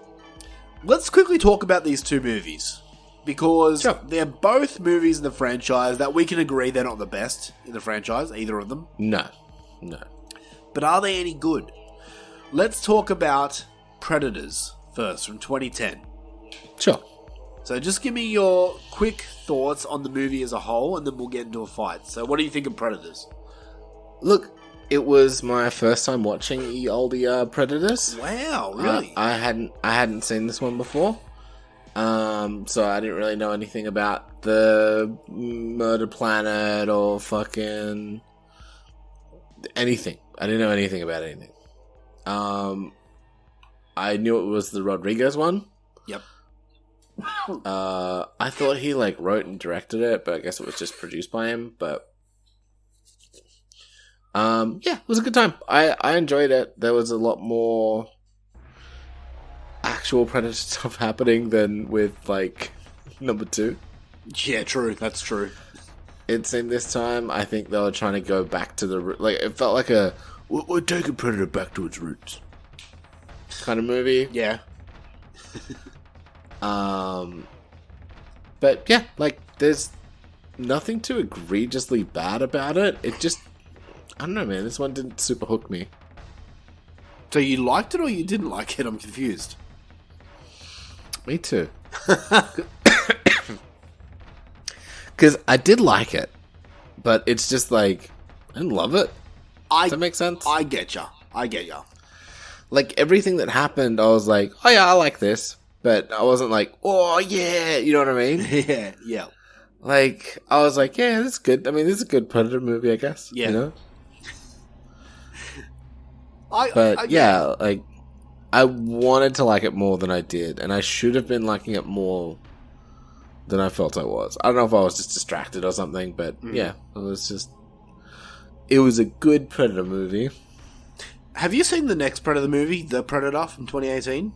let's quickly talk about these 2 movies. Because they're both movies in the franchise that we can agree they're not the best in the franchise, either of them. No. But are they any good? Let's talk about Predators first, from 2010. Sure. So just give me your quick thoughts on the movie as a whole, and then we'll get into a fight. So what do you think of Predators? Look, It was my first time watching the oldie Predators. Wow, really? I hadn't seen this one before. So I didn't really know anything about the Murder Planet or fucking anything. I didn't know anything about anything. I knew it was the Rodriguez one. Yep. I thought he like wrote and directed it, but I guess it was just produced by him. But yeah, it was a good time. I enjoyed it. There was a lot more actual Predator stuff happening than with like number 2. Yeah, true. That's true. It seemed this time, I think they were trying to go back to the like. It felt like we're taking Predator back to its roots kind of movie. Yeah. But yeah, like there's nothing too egregiously bad about it. It just, I don't know, man. This one didn't super hook me. So you liked it or you didn't like it? I'm confused. Me too. Because I did like it, but it's just like I didn't love it. Does that make sense? I get ya. Like everything that happened, I was like, oh yeah, I like this, but I wasn't like, oh yeah, you know what I mean? Yeah. Like I was like, yeah, this is good. I mean, this is a good Predator movie, I guess. Yeah. You know? I yeah, like I wanted to like it more than I did, and I should have been liking it more than I felt I was. I don't know if I was just distracted or something, but yeah, it was a good Predator movie. Have you seen the next Predator movie, The Predator from 2018?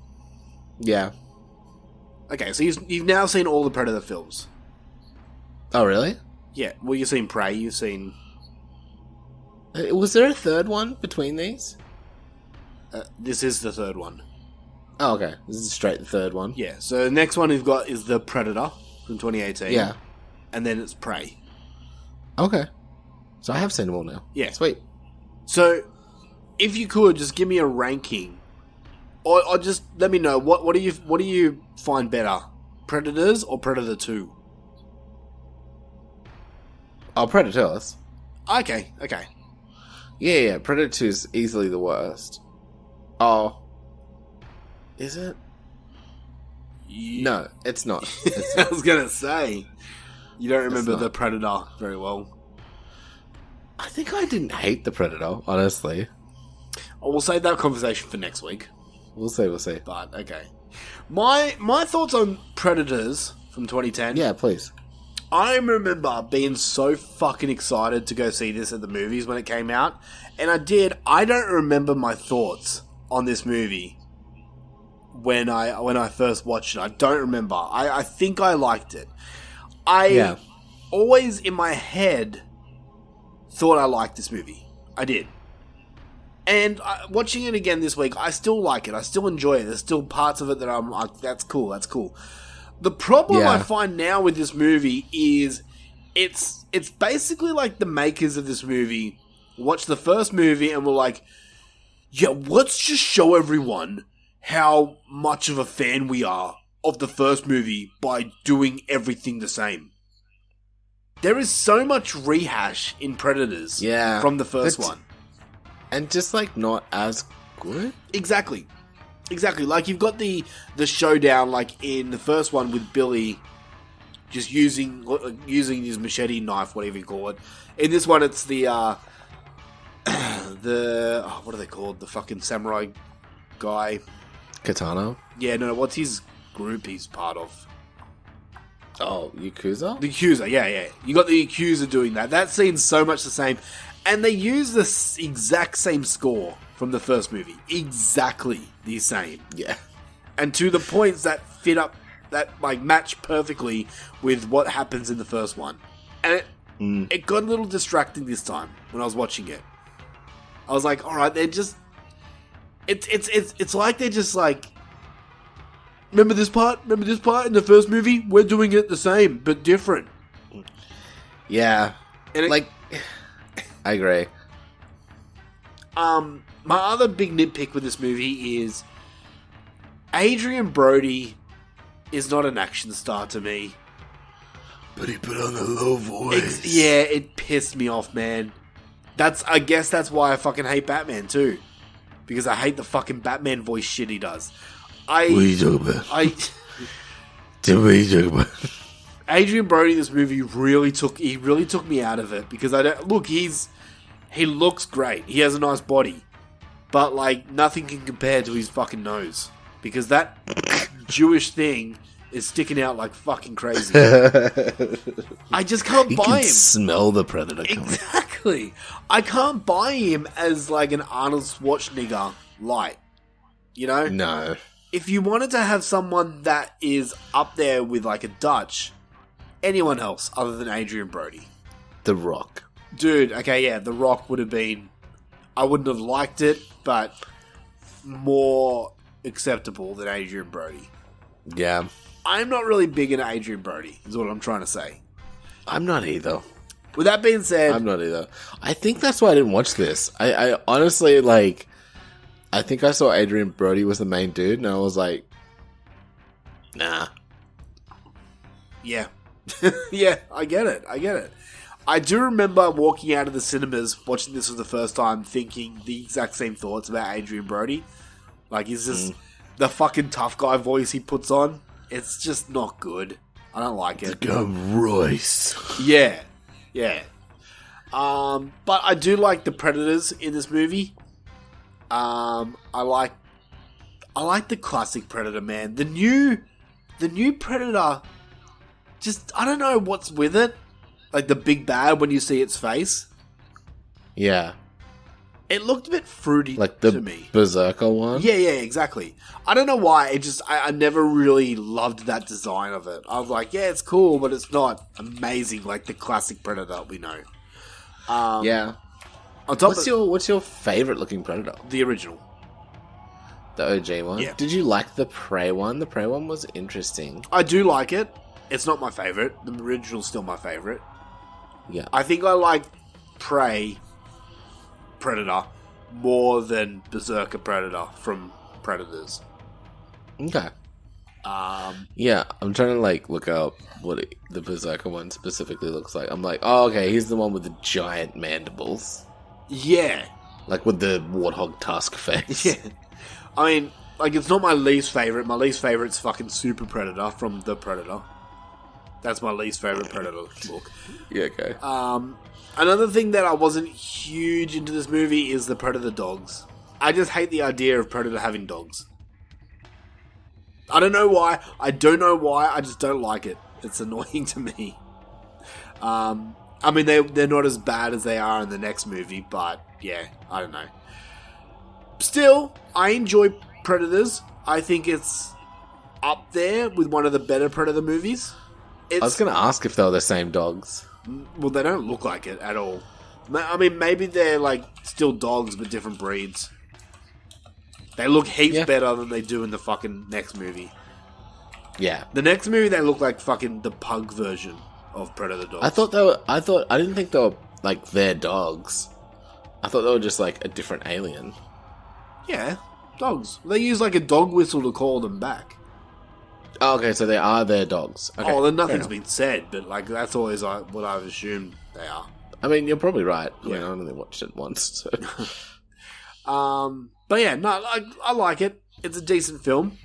Yeah. Okay, so you've now seen all the Predator films. Oh, really? Yeah, well, you've seen Prey, you've seen... Was there a third one between these? This is the third one. Oh, okay. This is straight the third one. Yeah, so the next one we've got is The Predator from 2018. Yeah. And then it's Prey. Okay. So I have seen them all now. Yeah. Sweet. So, if you could, just give me a ranking. Or just let me know, what do you find better? Predators or Predator 2? Oh, Predators. Okay. Yeah. Predator 2 is easily the worst. Oh. Is it? No, it's not. I was going to say, you don't remember The Predator very well. I think I didn't hate The Predator, honestly. We'll save that conversation for next week. We'll see. But, okay. My thoughts on Predators from 2010. Yeah, please. I remember being so fucking excited to go see this at the movies when it came out. And I did. I don't remember my thoughts on this movie when I first watched it. I don't remember. I think I liked it. I always in my head thought I liked this movie. I did. And watching it again this week, I still like it. I still enjoy it. There's still parts of it that I'm like, that's cool. The problem I find now with this movie is it's basically like the makers of this movie watched the first movie and were like, yeah, let's just show everyone how much of a fan we are of the first movie by doing everything the same. There is so much rehash in Predators from the first one. And just, like, not as good? Exactly. Like, you've got the showdown, like, in the first one with Billy just using his machete knife, whatever you call it. In this one, it's the what are they called? The fucking samurai guy. Katana? Yeah, no, what's his group he's part of? Oh, Yakuza? The Yakuza, yeah. You got the Yakuza doing that. That scene's so much the same. And they use the exact same score from the first movie. Exactly the same. Yeah. And to the points that fit up, that like match perfectly with what happens in the first one. And it got a little distracting this time when I was watching it. I was like, alright, they're just... It's like they're just like... Remember this part in the first movie? We're doing it the same, but different. Yeah. And I agree. My other big nitpick with this movie is Adrian Brody is not an action star to me. But he put on a low voice. Yeah, it pissed me off, man. I guess that's why I fucking hate Batman too. Because I hate the fucking Batman voice shit he does. What are you talking about? What are you talking about? Adrian Brody in this movie really took me out of it because he looks great. He has a nice body. But like nothing can compare to his fucking nose. Because that Jewish thing is sticking out like fucking crazy. I just can't buy him. Smell the predator coming. Exactly. I can't buy him as like an Arnold Schwarzenegger light. You know? No. If you wanted to have someone that is up there with like a Dutch, anyone else other than Adrian Brody. The Rock. Dude, okay, yeah, The Rock would have been... I wouldn't have liked it, but more acceptable than Adrian Brody. Yeah. I'm not really big into Adrian Brody, is what I'm trying to say. I'm not either. With that being said... I'm not either. I think that's why I didn't watch this. I honestly, like... I think I saw Adrian Brody was the main dude, and I was like... Nah. Yeah. Yeah, I get it. I do remember walking out of the cinemas, watching this for the first time, thinking the exact same thoughts about Adrian Brody. Like, he's just... The fucking tough guy voice he puts on, it's just not good. I don't like it. Go Royce. Yeah. But I do like the Predators in this movie. I like the classic Predator, man. The new Predator, just, I don't know what's with it. Like the big bad when you see its face. Yeah. It looked a bit fruity like the to me. Berserker one? Yeah, exactly. I don't know why. I never really loved that design of it. I was like, yeah, it's cool, but it's not amazing like the classic Predator we know. Yeah. On top What's your favorite looking Predator? The original. The OG one? Yeah. Did you like the Prey one? The Prey one was interesting. I do like it. It's not my favorite. The original's still my favorite. Yeah. I think I like Predator more than Berserker Predator from Predators. Okay. Yeah, I'm trying to like look up what the Berserker one specifically looks like. I'm like, oh, okay, he's the one with the giant mandibles. Yeah. Like with the warthog tusk face. Yeah. I mean, like, it's not my least favorite. My least favorite's fucking Super Predator from The Predator. That's my least favorite Predator look. Yeah, okay. Another thing that I wasn't huge into this movie is the Predator dogs. I just hate the idea of Predator having dogs. I don't know why. I just don't like it. It's annoying to me. I mean, they're not as bad as they are in the next movie, but yeah, I don't know. Still, I enjoy Predators. I think it's up there with one of the better Predator movies. I was going to ask if they were the same dogs. Well, they don't look like it at all. I mean, maybe they're like still dogs, but different breeds. They look heaps better than they do in the fucking next movie. Yeah. The next movie, they look like fucking the pug version of Predator dogs. I didn't think they were like their dogs. I thought they were just like a different alien. Yeah, dogs. They use like a dog whistle to call them back. Oh, okay, so they are their dogs. Okay, then nothing's been said, but like that's always what I've assumed they are. I mean, you're probably right. I mean, I only watched it once. So. But yeah, no, I like it. It's a decent film.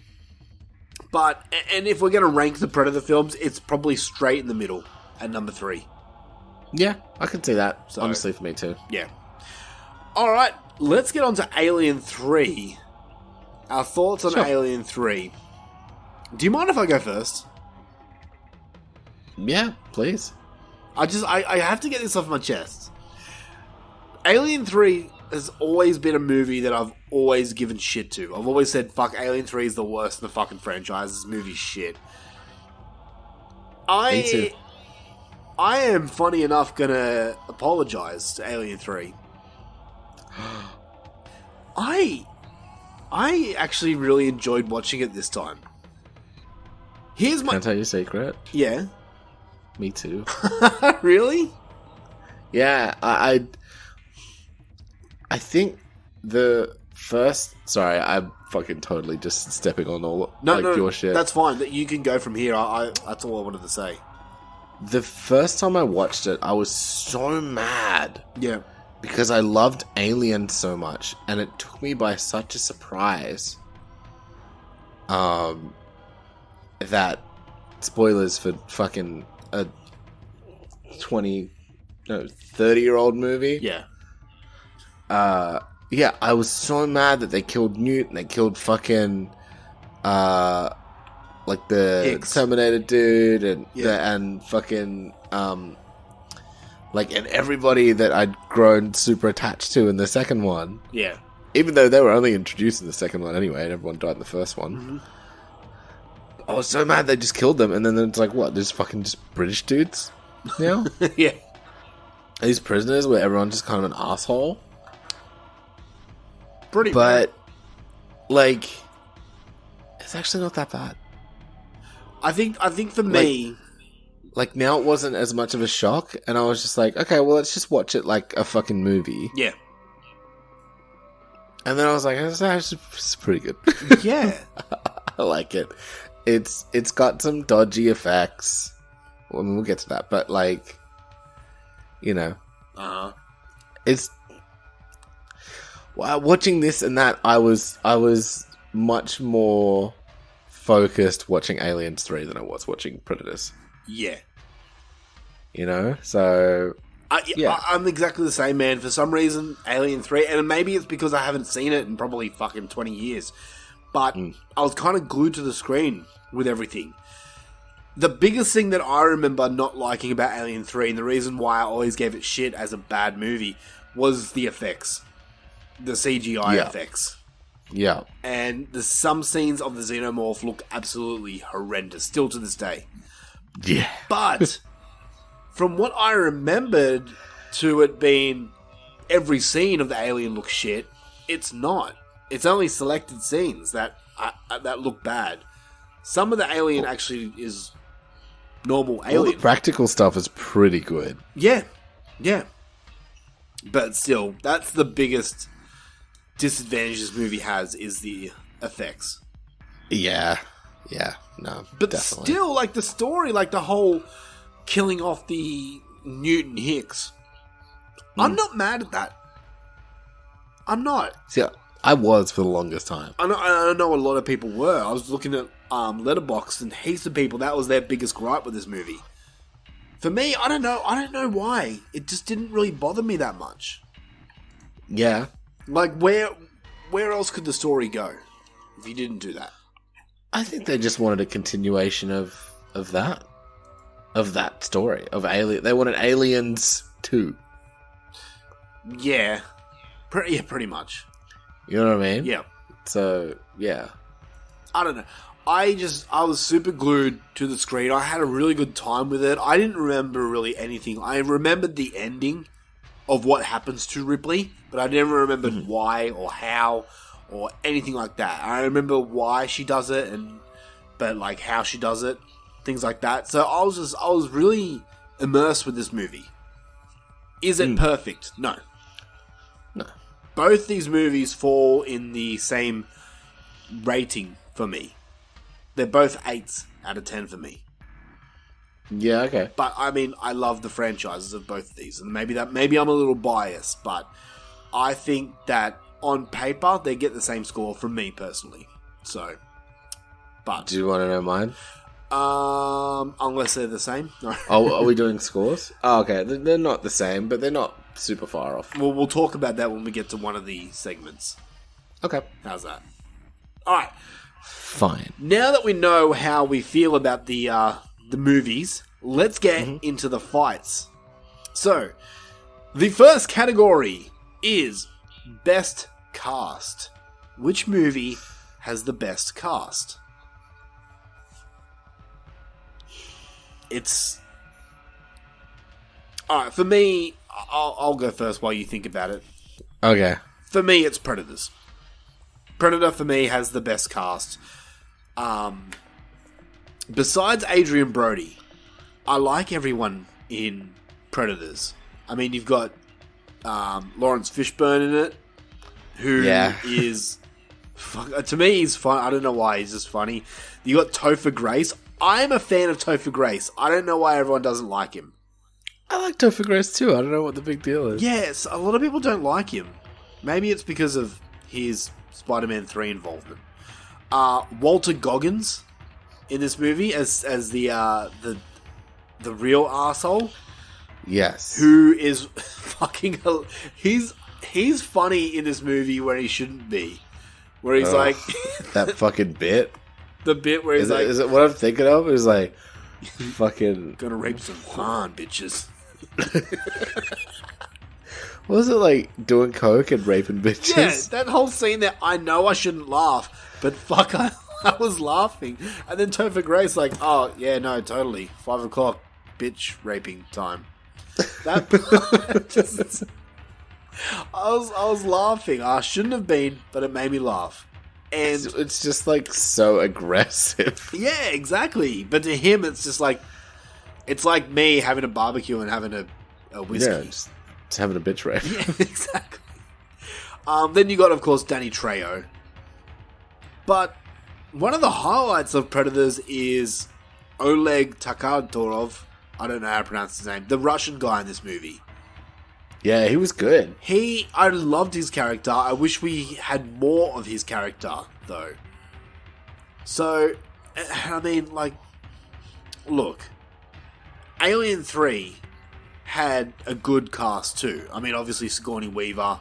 But, and if we're going to rank the Predator films, it's probably straight in the middle at number 3. Yeah, I can see that. So, honestly, for me too. Yeah. Alright, let's get on to Alien 3. Our thoughts on Alien 3. Do you mind if I go first? Yeah, please. I have to get this off my chest. Alien 3 has always been a movie that I've always given shit to. I've always said, fuck, Alien 3 is the worst in the fucking franchise. This movie's shit. Me too. I am, funny enough, gonna apologize to Alien 3. I actually really enjoyed watching it this time. Can I tell you a secret? Yeah. Me too. Really? Yeah, I think the first... Sorry, I'm fucking totally just stepping on all your shit. That's fine. You can go from here. That's all I wanted to say. The first time I watched it, I was so mad. Yeah. because I loved Alien so much, and it took me by such a surprise. That spoilers for fucking a 30-year-old movie. Yeah. Yeah, I was so mad that they killed Newt and they killed fucking like the Hicks. Terminator dude and Yeah. and fucking like and everybody that I'd grown super attached to in the second one. Yeah. Even though they were only introduced in the second one anyway, and everyone died in the first one. Mm-hmm. I was so mad they just killed them, and then it's like, what? There's fucking just British dudes now? Yeah. These prisoners where everyone's just kind of an asshole. Pretty But, like, it's actually not that bad. I think for me... Like, now it wasn't as much of a shock, and I was just like, okay, well, let's just watch it like a fucking movie. Yeah. And then I was like, it's pretty good. Yeah. I like it. It's got some dodgy effects. Well, I mean, we'll get to that, but like, you know, it's watching this and that. I was much more focused watching Aliens 3 than I was watching Predators. Yeah. You know, so yeah. I'm exactly the same, man. For some reason, Alien 3, and maybe it's because I haven't seen it in probably fucking 20 years, but I was kind of glued to the screen with everything. The biggest thing that I remember not liking about Alien 3, and the reason why I always gave it shit as a bad movie, was the effects. The CGI effects. Yeah. And some scenes of the Xenomorph look absolutely horrendous, still to this day. Yeah. But from what I remembered to it being every scene of the alien looks shit, it's not. It's only selected scenes that look bad. Some of the alien actually is normal All the alien. practical stuff is pretty good. Yeah. Yeah. But still, that's the biggest disadvantage this movie has, is the effects. Yeah. Yeah. No, But definitely. still, like, the story, like, the whole killing off the Newton Hicks. I'm not mad at that. I'm not. See, I was for the longest time. I know a lot of people were. I was looking at Letterboxd, and heaps of people, that was their biggest gripe with this movie. For me, I don't know why. It just didn't really bother me that much. Yeah. Like, where else could the story go if you didn't do that? I think they just wanted a continuation of that story of Alien. They wanted Aliens 2. Yeah. Pretty much. You know what I mean? Yeah. So yeah. I don't know. I was super glued to the screen. I had a really good time with it. I didn't remember really anything. I remembered the ending of what happens to Ripley, but I never remembered why or how or anything like that. I remember why she does it, but like how she does it, things like that. So I was really immersed with this movie. Is it perfect? No. No. Both these movies fall in the same rating for me. They're both 8s out of 10 for me. Yeah, okay. But I mean, I love the franchises of both of these, and maybe I'm a little biased, but I think that on paper they get the same score from me personally. So, but Do you want to know mine? unless they're the same. No. Oh, are we doing scores? Oh, okay. They're not the same, but they're not super far off. Well, we'll talk about that when we get to one of the segments. Okay. How's that? All right. Fine. Now that we know how we feel about the movies, let's get into the fights. So, the first category is Best Cast. Which movie has the best cast? It's... Alright, for me, I'll go first while you think about it. Okay. For me, it's Predators. Predator, for me, has the best cast. Besides Adrian Brody, I like everyone in Predators. I mean, you've got Lawrence Fishburne in it, who is... to me, he's fun. I don't know why, he's just funny. You got Topher Grace. I'm a fan of Topher Grace. I don't know why everyone doesn't like him. I like Topher Grace too. I don't know what the big deal is. Yes, a lot of people don't like him. Maybe it's because of his Spider-Man 3 involvement. Walter Goggins in this movie as the real arsehole. Yes. Who is fucking... He's funny in this movie where he shouldn't be. Where he's like... that fucking bit. The bit where he's like... Is it what I'm thinking of? Is like... fucking... Gonna rape some Han, bitches. Was it like doing coke and raping bitches? Yeah, that whole scene there, I know I shouldn't laugh, but fuck, I was laughing. And then Topher Grace like, oh, yeah, no, totally. 5 o'clock, bitch raping time. That just... I was laughing. I shouldn't have been, but it made me laugh. And it's just like so aggressive. Yeah, exactly. But to him, it's just like, it's like me having a barbecue and having a whiskey. Yeah, just having a bitch rape. Yeah, exactly. Then you got, of course, Danny Trejo. But one of the highlights of Predators is Oleg Taktarov. I don't know how to pronounce his name. The Russian guy in this movie. Yeah, he was good. I loved his character. I wish we had more of his character, though. So, I mean, like, look, Alien 3 had a good cast too. I mean, obviously Sigourney Weaver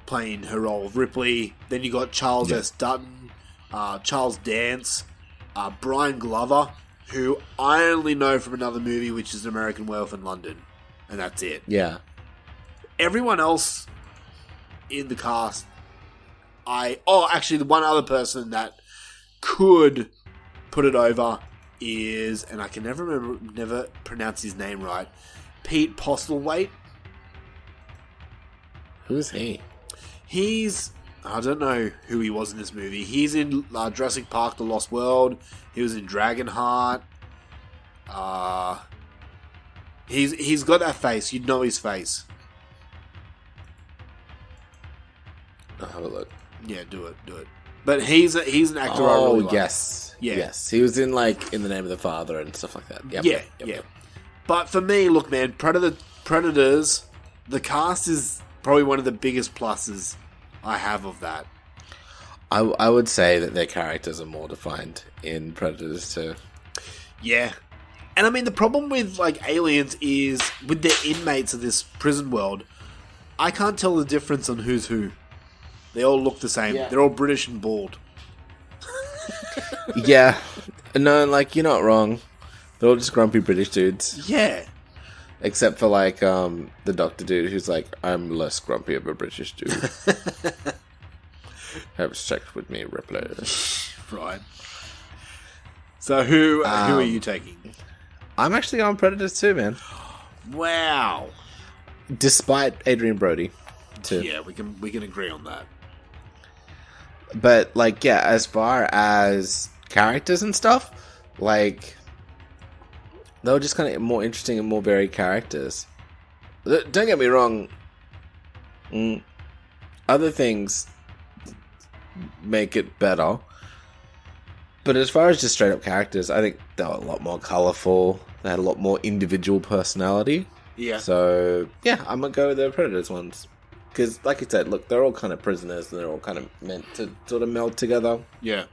playing her role of Ripley. Then you got Charles S. Dutton, Charles Dance, Brian Glover, who I only know from another movie, which is American Werewolf in London, and that's it. Yeah. Everyone else in the cast, actually, the one other person that could put it over is, and I can never pronounce his name right, Pete Postlethwaite. Who's he? I don't know who he was in this movie. He's in Jurassic Park: The Lost World. He was in Dragonheart. He's got that face. You'd know his face. I'll have a look. Yeah, do it. But he's an actor I really like. Yes. Yeah. Yes. He was in, like, In the Name of the Father and stuff like that. Yep, Yeah. But for me, look, man, Predators, the cast is probably one of the biggest pluses I have of that. I would say that their characters are more defined in Predators too. Yeah. And I mean, the problem with, like, Aliens is, with the inmates of this prison world, I can't tell the difference on who's who. They all look the same. Yeah. They're all British and bald. Yeah. No, like, you're not wrong. They're all just grumpy British dudes. Yeah. Except for, like, the doctor dude who's like, I'm less grumpy of a British dude. Have sex with me, Ripley. Right. So who are you taking? I'm actually on Predators too, man. Wow. Despite Adrian Brody, too. Yeah, we can agree on that. But, like, yeah, as far as characters and stuff, like, they were just kind of more interesting and more varied characters. Don't get me wrong. Other things make it better. But as far as just straight up characters, I think they were a lot more colourful. They had a lot more individual personality. Yeah. So, yeah, I'm going to go with the Predators ones. Because, like I said, look, they're all kind of prisoners and they're all kind of meant to sort of meld together. Yeah.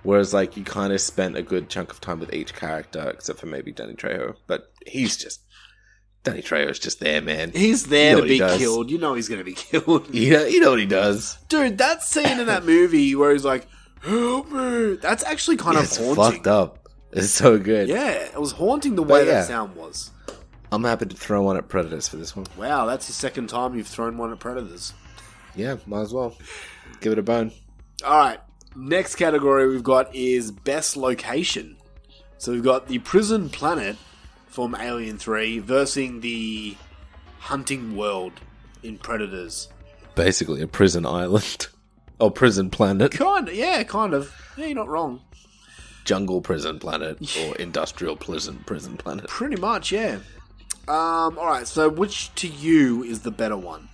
Whereas, like, you kind of spent a good chunk of time with each character, except for maybe Danny Trejo. But Danny Trejo's just there, man. He's there to be killed. You know he's going to be killed. You know what he does. Dude, that scene in that movie where he's like, help me. That's actually kind of haunting. It's fucked up. It's so good. Yeah, it was haunting the way that sound was. I'm happy to throw one at Predators for this one. Wow, that's the second time you've thrown one at Predators. Yeah, might as well. Give it a bone. Alright, next category we've got is Best Location. So we've got the prison planet from Alien 3 versus the hunting world in Predators. Basically a prison island. Or prison planet. Kind of. Yeah, you're not wrong. Jungle prison planet. Or industrial prison planet. Pretty much, yeah. Alright, so which to you is the better one?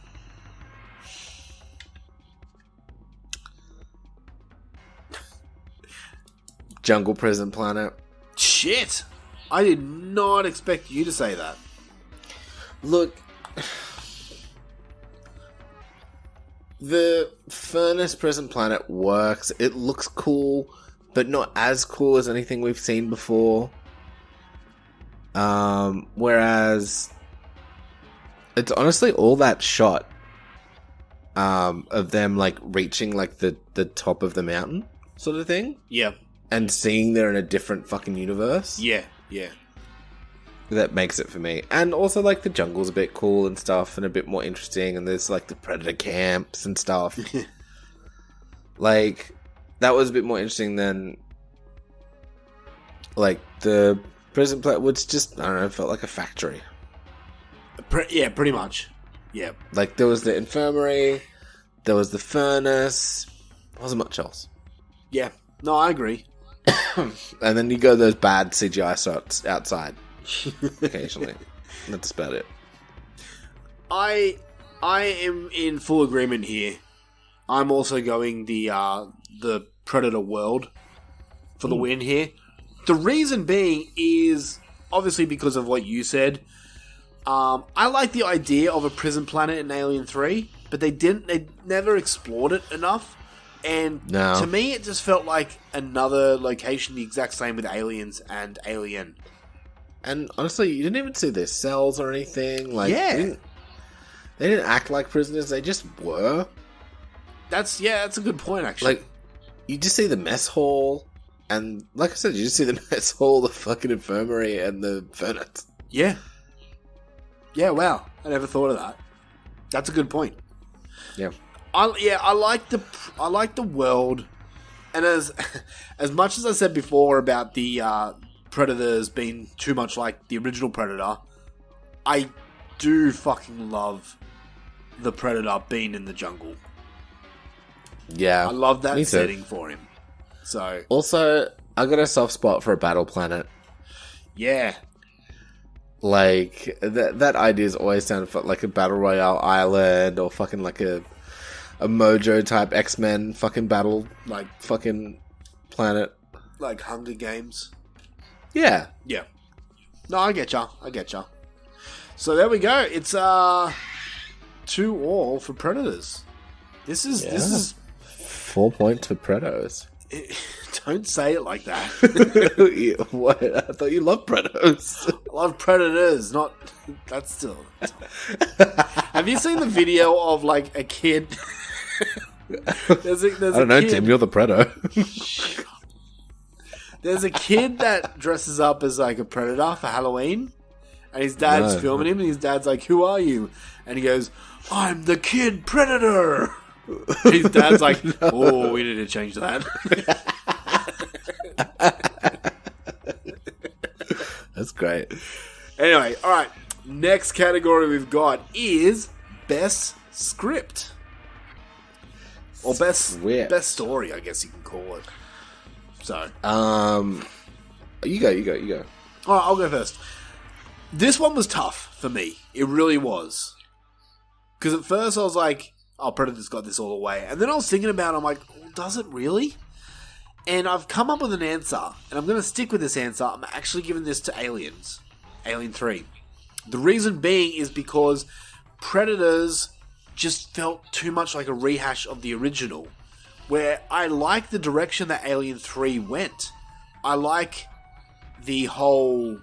Jungle prison planet. Shit! I did not expect you to say that. Look, the Furnace Prison Planet works. It looks cool, but not as cool as anything we've seen before. Whereas it's honestly all that shot of them like reaching like the top of the mountain sort of thing. Yeah. And seeing they're in a different fucking universe. Yeah. That makes it for me. And also like the jungle's a bit cool and stuff and a bit more interesting, and there's like the predator camps and stuff. Like that was a bit more interesting than like the prison planet, which just, I don't know, felt like a factory. Yeah, pretty much. Yeah. Like there was the infirmary, there was the furnace, there wasn't much else. Yeah. No, I agree. And then you go those bad CGI shots outside occasionally. That's about it. I am in full agreement here. I'm also going the Predator world for the win here. The reason being is obviously because of what you said. I like the idea of a prison planet in Alien 3, but they never explored it enough. And to me, it just felt like another location, the exact same with Aliens and Alien. And honestly, you didn't even see their cells or anything. Like, Yeah. They didn't act like prisoners, they just were. That's a good point, actually. Like, you just see the mess hall, and like I said, you just see the mess hall, the fucking infirmary, and the furnace. Yeah. Yeah, wow. I never thought of that. That's a good point. Yeah. I like the world, and as much as I said before about the Predators being too much like the original Predator, I do fucking love the Predator being in the jungle. Yeah. I love that me too. setting for him. So Also, I got a soft spot for a battle planet. yeah, Like, that idea's always sounded like a Battle Royale island, or fucking like a Mojo type X-Men fucking battle, like, fucking planet. like Hunger Games. Yeah. Yeah. No, I get ya. So there we go. It's 2-2 for Predators. This is 4 points for Pretos. don't say it like that. What? I thought you loved Pretos. I love Predators, not... That's still... Have you seen the video of, like, a kid... there's I don't know, kid, Tim, you're the Preto. There's a kid that dresses up as, like, a predator for Halloween, and his dad's filming him, and his dad's like, "Who are you?" And he goes, "I'm the kid predator." His dad's like, "Oh, we need to change that." That's great. Anyway, all right. Next category we've got is best script, or best story, I guess you can call it. So, you go. all right, I'll go first. This one was tough for me. It really was, because at first I was like, "Oh, Predator's got this all the way," and then I was thinking about it, I'm like, well, does it really? And I've come up with an answer, and I'm going to stick with this answer. I'm actually giving this to Alien 3. The reason being is because Predators just felt too much like a rehash of the original, where I like the direction that Alien 3 went. I like the whole...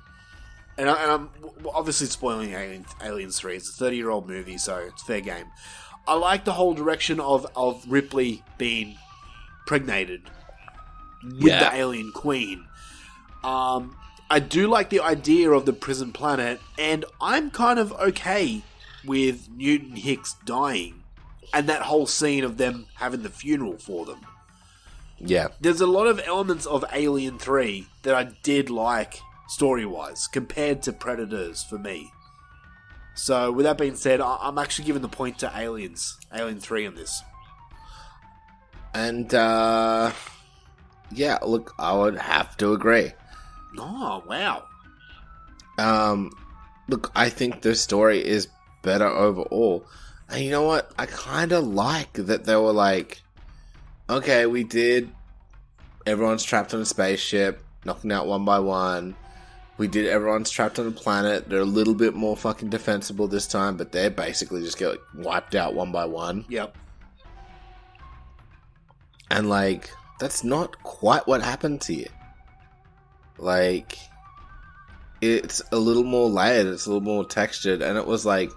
And I'm obviously spoiling Alien 3. It's a 30-year-old movie, so it's fair game. I like the whole direction of Ripley being pregnated with the alien queen. I do like the idea of the prison planet, and I'm kind of okay with Newton Hicks dying and that whole scene of them having the funeral for them. Yeah. There's a lot of elements of Alien 3 that I did like story-wise compared to Predators for me. So with that being said, I'm actually giving the point to Alien 3 in this. And, yeah, look, I would have to agree. Oh, wow. Look, I think the story is better overall. And you know what? I kind of like that they were like, okay, everyone's trapped on a spaceship, knocking out one by one. Everyone's trapped on a planet. They're a little bit more fucking defensible this time, but they're basically just get wiped out one by one. Yep. And, like, that's not quite what happens here. Like, it's a little more layered, it's a little more textured, and it was like,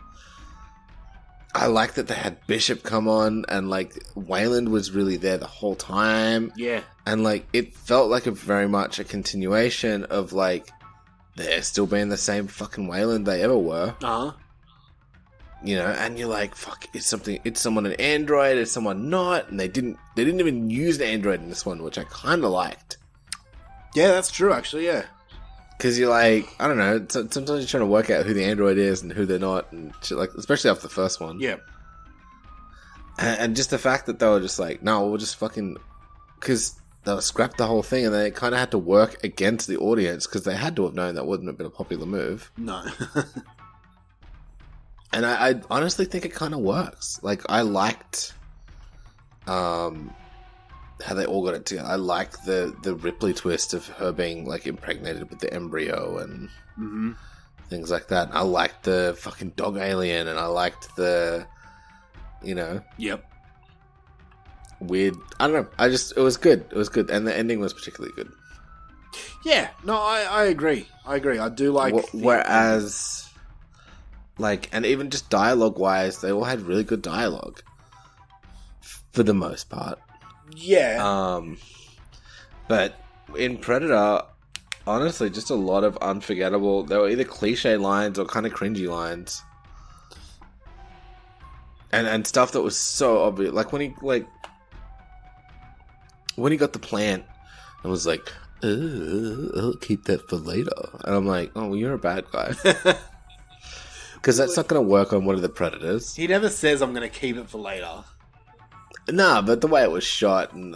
I like that they had Bishop come on, and, like, Wayland was really there the whole time. Yeah. And, like, it felt like very much a continuation of, like, they're still being the same fucking Wayland they ever were. Uh-huh. You know, and you're like, fuck, it's someone an android, is someone not? And they didn't even use an android in this one, which I kind of liked. Yeah, that's true, actually, yeah. Because you're like, I don't know, sometimes you're trying to work out who the android is and who they're not, and shit, like, especially after the first one. Yeah. And just the fact that they were just like, no, we'll just fucking... Because they scrapped the whole thing, and they kind of had to work against the audience, because they had to have known that wouldn't have been a popular move. No. And I honestly think it kind of works. Like, I liked how they all got it together. I like the Ripley twist of her being, like, impregnated with the embryo and things like that. And I liked the fucking dog alien, and I liked the, you know... Yep. Weird... I don't know. It was good. It was good. And the ending was particularly good. Yeah. No, I agree. I do like... Whereas... Like, and even just dialogue-wise, they all had really good dialogue. For the most part. Yeah. But in Predator, honestly, just a lot of unforgettable... They were either cliche lines or kind of cringy lines. And stuff that was so obvious. Like, when he got the plant and was like, I'll keep that for later. And I'm like, oh, well, you're a bad guy. Because that's not going to work on one of the Predators. He never says, I'm going to keep it for later. Nah, but the way it was shot and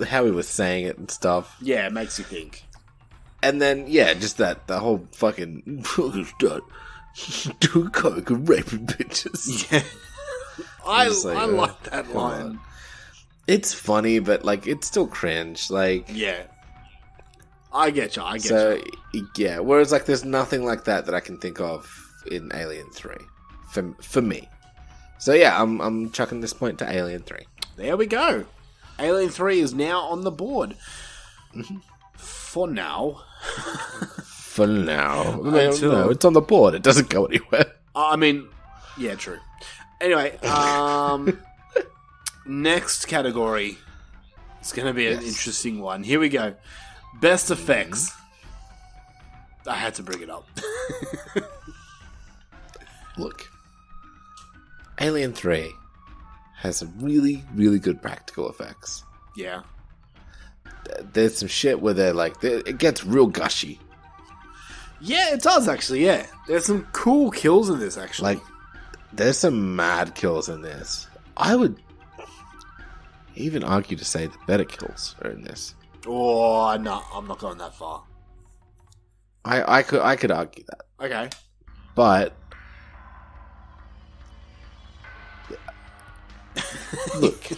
how he was saying it and stuff. Yeah, it makes you think. And then, yeah, just the whole fucking... Do coke and raping bitches. Yeah. I like, like that line. On. It's funny, but, like, it's still cringe. Like... Yeah. I get you. So, yeah, whereas, like, there's nothing like that I can think of in Alien 3 for me. So yeah, I'm chucking this point to Alien 3. There we go. Alien 3 is now on the board. For now. For now. No, it's on the board. It doesn't go anywhere. I mean, yeah, true. Anyway, next category. It's going to be an interesting one. Here we go. Best effects. I had to bring it up. Look, Alien 3 has some really, really good practical effects. Yeah. There's some shit where they're like, it gets real gushy. Yeah, it does actually, yeah. There's some cool kills in this, actually. Like, there's some mad kills in this. I would even argue to say the better kills are in this. Oh, no, I'm not going that far. I could argue that. Okay. But... Look.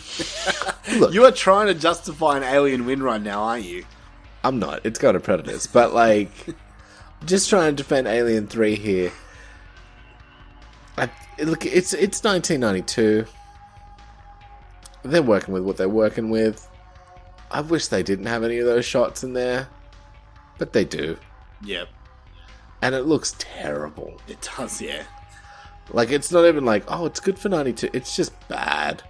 You are trying to justify an Alien win right now, aren't you? I'm not. It's got a Predators. But, like, just trying to defend Alien 3 here. Look, it's 1992. They're working with what they're working with. I wish they didn't have any of those shots in there. But they do. Yep. And it looks terrible. It does, yeah. Like, it's not even like, oh, it's good for 92. It's just bad.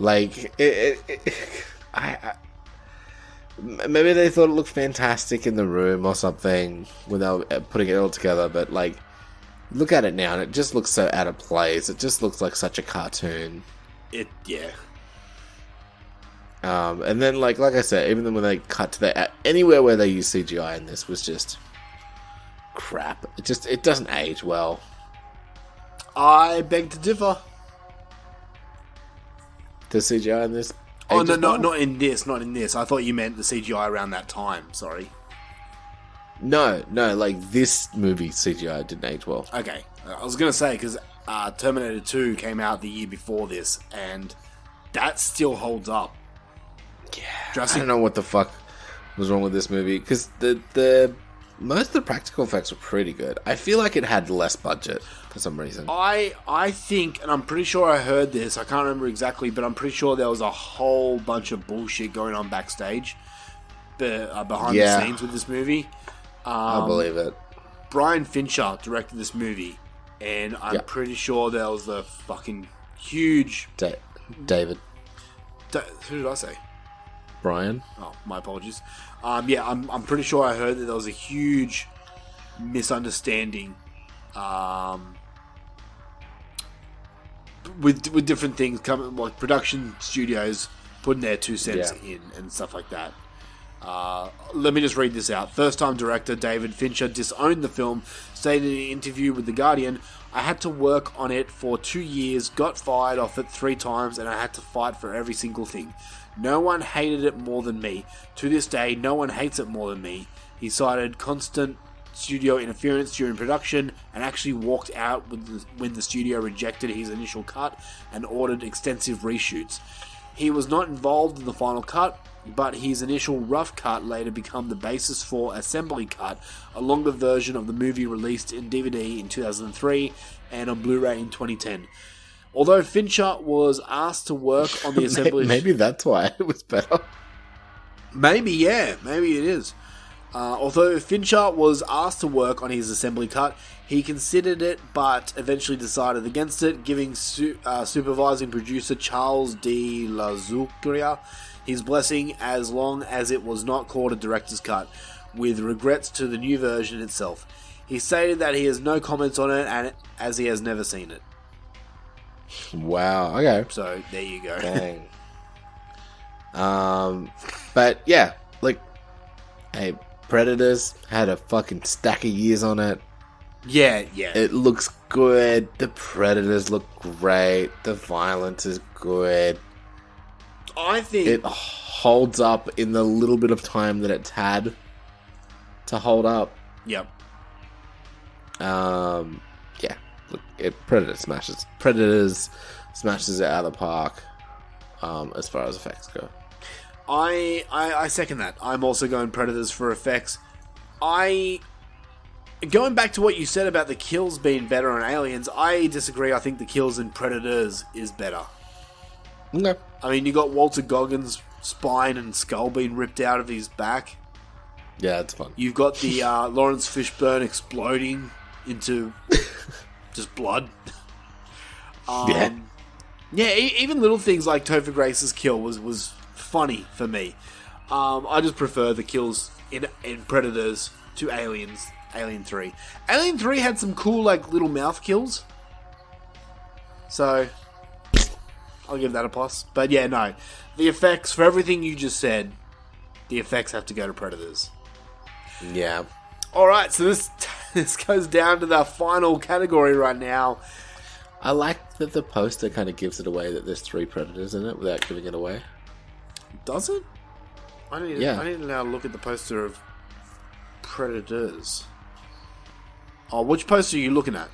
Like, maybe they thought it looked fantastic in the room or something when they were putting it all together, but, like, look at it now and it just looks so out of place. It just looks like such a cartoon. Yeah. And then, like I said, even when they cut to anywhere where they use CGI in this was just crap. It doesn't age well. I beg to differ. The CGI in this? Oh, no, not in this. Not in this. I thought you meant the CGI around that time. Sorry. No, like this movie CGI didn't age well. Okay. I was going to say, because Terminator 2 came out the year before this, and that still holds up. Yeah. I don't know what the fuck was wrong with this movie, because the most of the practical effects were pretty good. I feel like it had less budget for some reason. I think, and I'm pretty sure I heard this, I can't remember exactly, but I'm pretty sure there was a whole bunch of bullshit going on backstage behind the scenes with this movie. I believe it. Brian Fincher directed this movie, and I'm pretty sure there was a fucking huge... David. Who did I say? Brian. Oh, my apologies. I'm pretty sure I heard that there was a huge misunderstanding with different things coming, like production studios putting their 2 cents in and stuff like that. Let me just read this out. First-time director David Fincher disowned the film, stated in an interview with The Guardian, "I had to work on it for 2 years, got fired off it 3 times, and I had to fight for every single thing. No one hated it more than me. To this day, no one hates it more than me." He cited constant studio interference during production and actually walked out when the studio rejected his initial cut and ordered extensive reshoots. He was not involved in the final cut, but his initial rough cut later became the basis for Assembly Cut, a longer version of the movie released in DVD in 2003 and on Blu-ray in 2010. Although Fincher was asked to work on the assembly... Maybe that's why it was better. Maybe it is. Although Fincher was asked to work on his assembly cut, he considered it but eventually decided against it, giving supervising producer Charles de la Zucria his blessing as long as it was not called a director's cut, with regrets to the new version itself. He stated that he has no comments on it and as he has never seen it. Wow, okay. So, there you go. Dang. But yeah, like, hey, Predators had a fucking stack of years on it. Yeah. It looks good. The Predators look great. The violence is good. I think it holds up in the little bit of time that it's had to hold up. Yep. Yeah. Look, Predators smashes it out of the park. As far as effects go. I second that. I'm also going Predators for effects. Going back to what you said about the kills being better on Aliens, I disagree. I think the kills in Predators is better. Okay. I mean, you got Walter Goggins' spine and skull being ripped out of his back. Yeah, it's fun. You've got the Lawrence Fishburne exploding into just blood. Yeah, even little things like Topher Grace's kill was funny for me. I just prefer the kills in Predators to Aliens. Alien 3. Alien 3 had some cool, like, little mouth kills. So, I'll give that a plus. But yeah, no. The effects, for everything you just said, the effects have to go to Predators. Yeah. Alright, so this goes down to the final category right now. I like that the poster kind of gives it away that there's 3 Predators in it without giving it away. Does it? I need to now look at the poster of Predators. Oh, which poster are you looking at?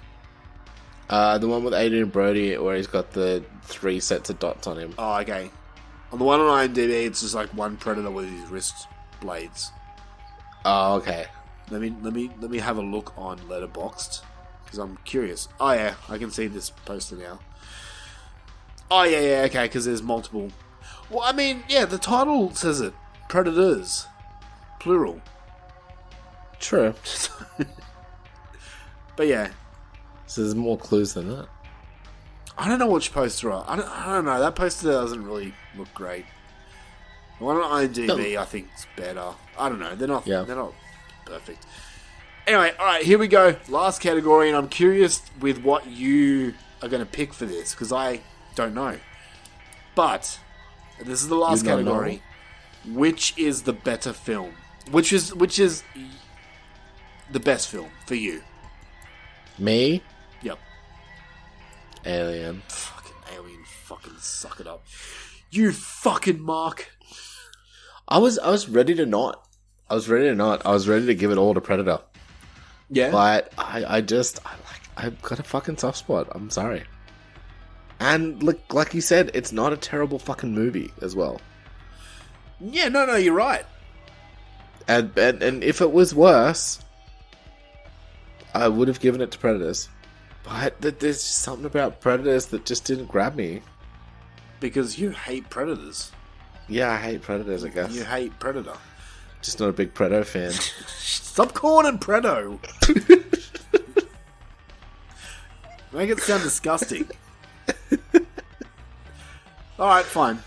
The one with Adrian Brody where he's got the 3 sets of dots on him. Oh, okay. On the one on IMDb, it's just like one Predator with his wrist blades. Oh, okay. Let me have a look on Letterboxd because I'm curious. Oh yeah, I can see this poster now. Oh yeah, okay, because there's multiple. Well, I mean, yeah, the title says it. Predators, plural. True. But yeah. So there's more clues than that. I don't know which poster. I don't know. That poster doesn't really look great. The one on IMDb, I think, is better. I don't know. They're not perfect. Anyway, alright, here we go. Last category, and I'm curious with what you are going to pick for this, because I don't know. But, this is the last category. Which is the better film? Which is the best film for you? Me? Yep. Alien. Fucking Alien. Fucking suck it up. You fucking Mark. I was ready to not. I was ready to give it all to Predator. Yeah. But I've got a fucking soft spot. I'm sorry. And like you said, it's not a terrible fucking movie as well. Yeah, no, you're right. And if it was worse, I would have given it to Predators. But there's just something about Predators that just didn't grab me. Because you hate Predators. Yeah, I hate Predators, I guess. You hate Predator. Just not a big Predator fan. Stop calling Predo. Make it sound disgusting. Alright, fine.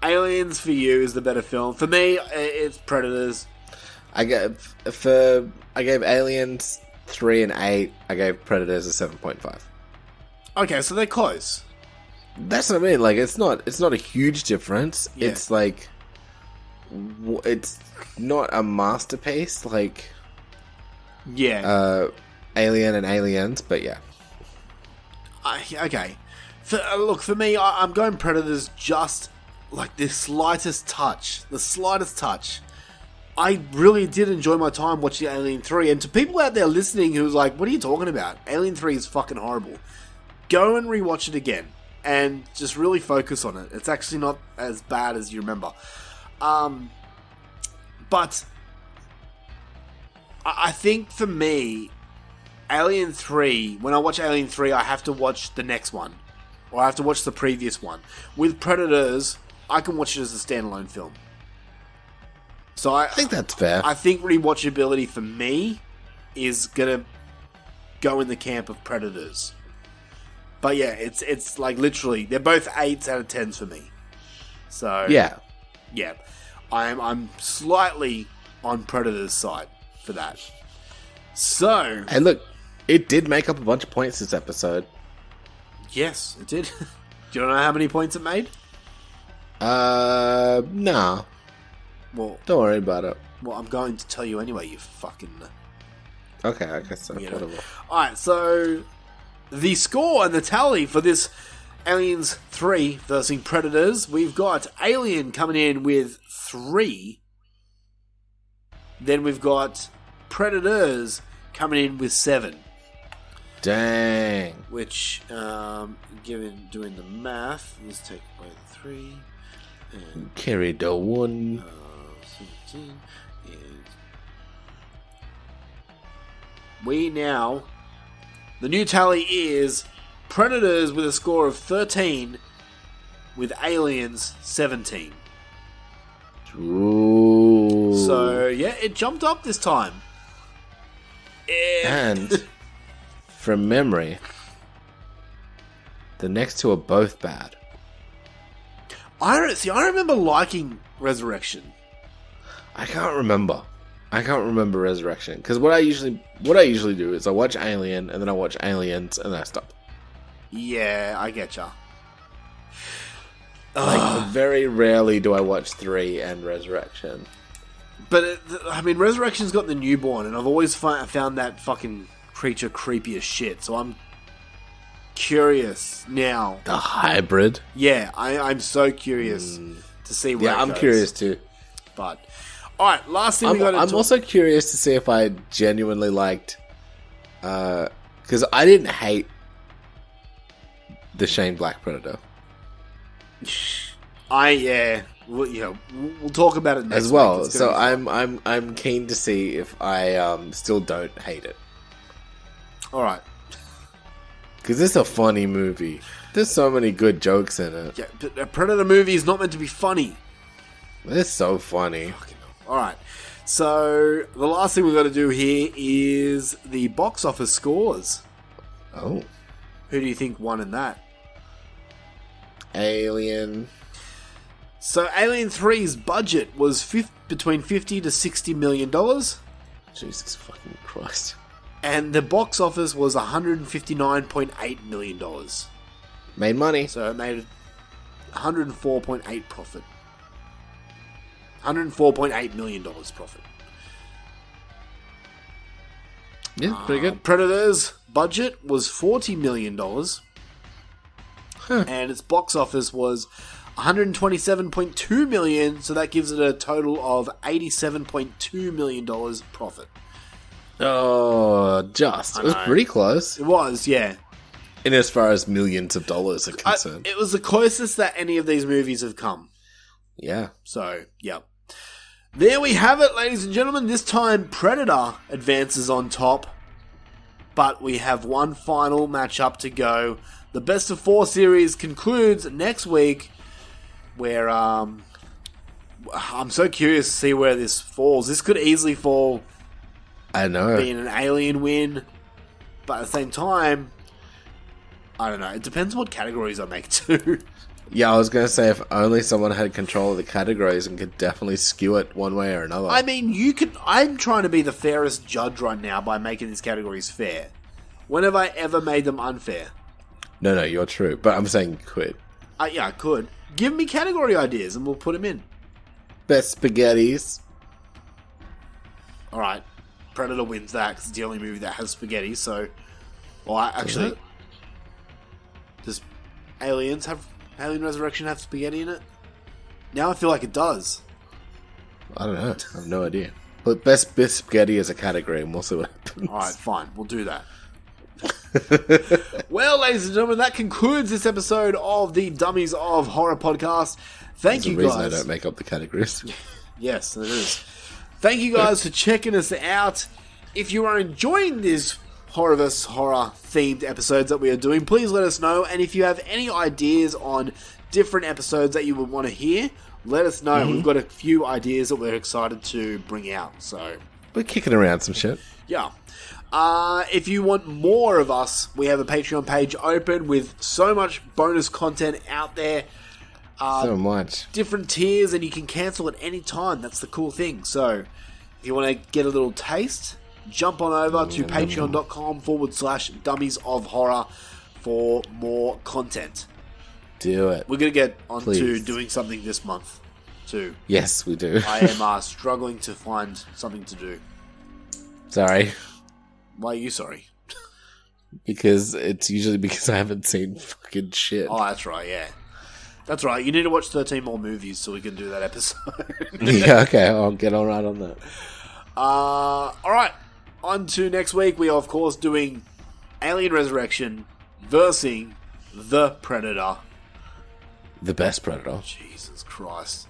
Aliens for you is the better film. For me, it's Predators. I gave Aliens 3 and 8. I gave Predators a 7.5. Okay, so they're close. That's what I mean. Like, it's not a huge difference. Yeah. It's like, it's not a masterpiece like, Alien and Aliens, but yeah. Okay. Look, for me, I'm going Predators just like the slightest touch. The slightest touch. I really did enjoy my time watching Alien 3. And to people out there listening who's like, what are you talking about? Alien 3 is fucking horrible. Go and rewatch it again. And just really focus on it. It's actually not as bad as you remember. But I think for me, Alien 3, when I watch Alien 3, I have to watch the next one. Or I have to watch the previous one. With Predators, I can watch it as a standalone film. So I think that's fair. I think rewatchability for me is going to go in the camp of Predators. But yeah, it's like literally, they're both 8s out of 10s for me. So yeah. I'm slightly on Predator's side for that. So, and look, it did make up a bunch of points this episode. Yes, it did. Do you know how many points it made? Nah. Well, don't worry about it. Well, I'm going to tell you anyway, you fucking... Okay, I guess so. Whatever. Alright, so the score and the tally for this Aliens 3 versus Predators, we've got Alien coming in with 3. Then we've got Predators coming in with 7. Dang. Which, doing the math, let's take away the 3. And carry the 1. 17. We now... The new tally is Predators with a score of 13, with Aliens 17. Ooh. So, yeah, it jumped up this time. And, from memory, the next two are both bad. I remember liking Resurrection. I can't remember Resurrection, because what I usually do is I watch Alien and then I watch Aliens and then I stop. Yeah, I getcha. Like, very rarely do I watch 3 and Resurrection. But Resurrection's got the newborn, and I've always found that fucking creature creepy as shit. So I'm curious now. The hybrid. Yeah, I'm so curious to see where. Yeah, I'm curious too. But all right, last thing we got. I'm also curious to see if I genuinely liked, because I didn't hate the Shane Black Predator. We'll talk about it next as well. week. So I'm keen to see if I still don't hate it. All right, because it's a funny movie. There's so many good jokes in it. Yeah, but a Predator movie is not meant to be funny. It's so funny. All right, so the last thing we've got to do here is the box office scores. Oh, who do you think won in that? Alien. So Alien 3's budget was between $50 to $60 million. Jesus fucking Christ. And the box office was $159.8 million. Made money. So it made 104.8 profit. $104.8 million profit. Yeah, pretty good. Predator's budget was $40 million. Huh. And its box office was $127.2 million, so that gives it a total of $87.2 million profit. Oh, just. It was pretty close. It was, yeah. In as far as millions of dollars are concerned. It was the closest that any of these movies have come. Yeah. So, yeah. There we have it, ladies and gentlemen. This time, Predator advances on top. but we have one final matchup to go. The best of 4 series concludes next week, where I'm so curious to see where this falls. This could easily fall I know. being an alien win, but at the same time, I don't know. It depends what categories I make too. Yeah, I was going to say, if only someone had control of the categories and could definitely skew it one way or another. I mean, I'm trying to be the fairest judge right now by making these categories fair. When have I ever made them unfair? No, you're true. But I'm saying you could. Yeah, I could. Give me category ideas and we'll put them in. Best spaghettis. Alright. Predator wins that because it's the only movie that has spaghetti, so... Well, actually... Does Alien Resurrection have spaghetti in it? Now I feel like it does. I don't know. I have no idea. But best spaghetti as a category, and we'll see what happens. Alright, fine. We'll do that. Well, ladies and gentlemen, that concludes this episode of the Dummies of Horror podcast. Thank you, There's a guys. reason I don't make up the categories. Yes, there is. Thank you guys for checking us out. If you are enjoying these horror vs. horror themed episodes that we are doing, please let us know. And if you have any ideas on different episodes that you would want to hear, let us know. We've got a few ideas that we're excited to bring out. So We're kicking around some shit. yeah. If you want more of us, we have a Patreon page open with so much bonus content out there. So much. Different tiers, and you can cancel at any time. That's the cool thing. So, if you want to get a little taste, jump on over to patreon.com/Dummies of Horror for more content. Do it. We're going to get on to Please. doing something this month, too. Yes, we do. I am struggling to find something to do. Sorry. Why are you sorry? Because it's usually because I haven't seen fucking shit. Oh, that's right, yeah. That's right. You need to watch 13 more movies so we can do that episode. Yeah, okay. I'll get all right on that. Alright. On to next week. We are, of course, doing Alien Resurrection versus The Predator. The best Predator. Jesus Christ.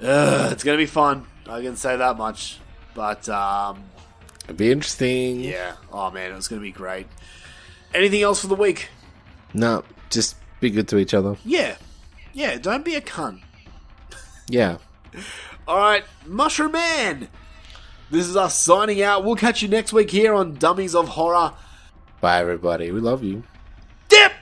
It's going to be fun. I can say that much. But, It'd be interesting. yeah. Oh, man. It's going to be great. Anything else for the week? No, just be good to each other. Yeah. Yeah, don't be a cunt. Yeah. Alright, Mushroom Man! This is us signing out. We'll catch you next week here on Dummies of Horror. Bye, everybody. We love you. Dip!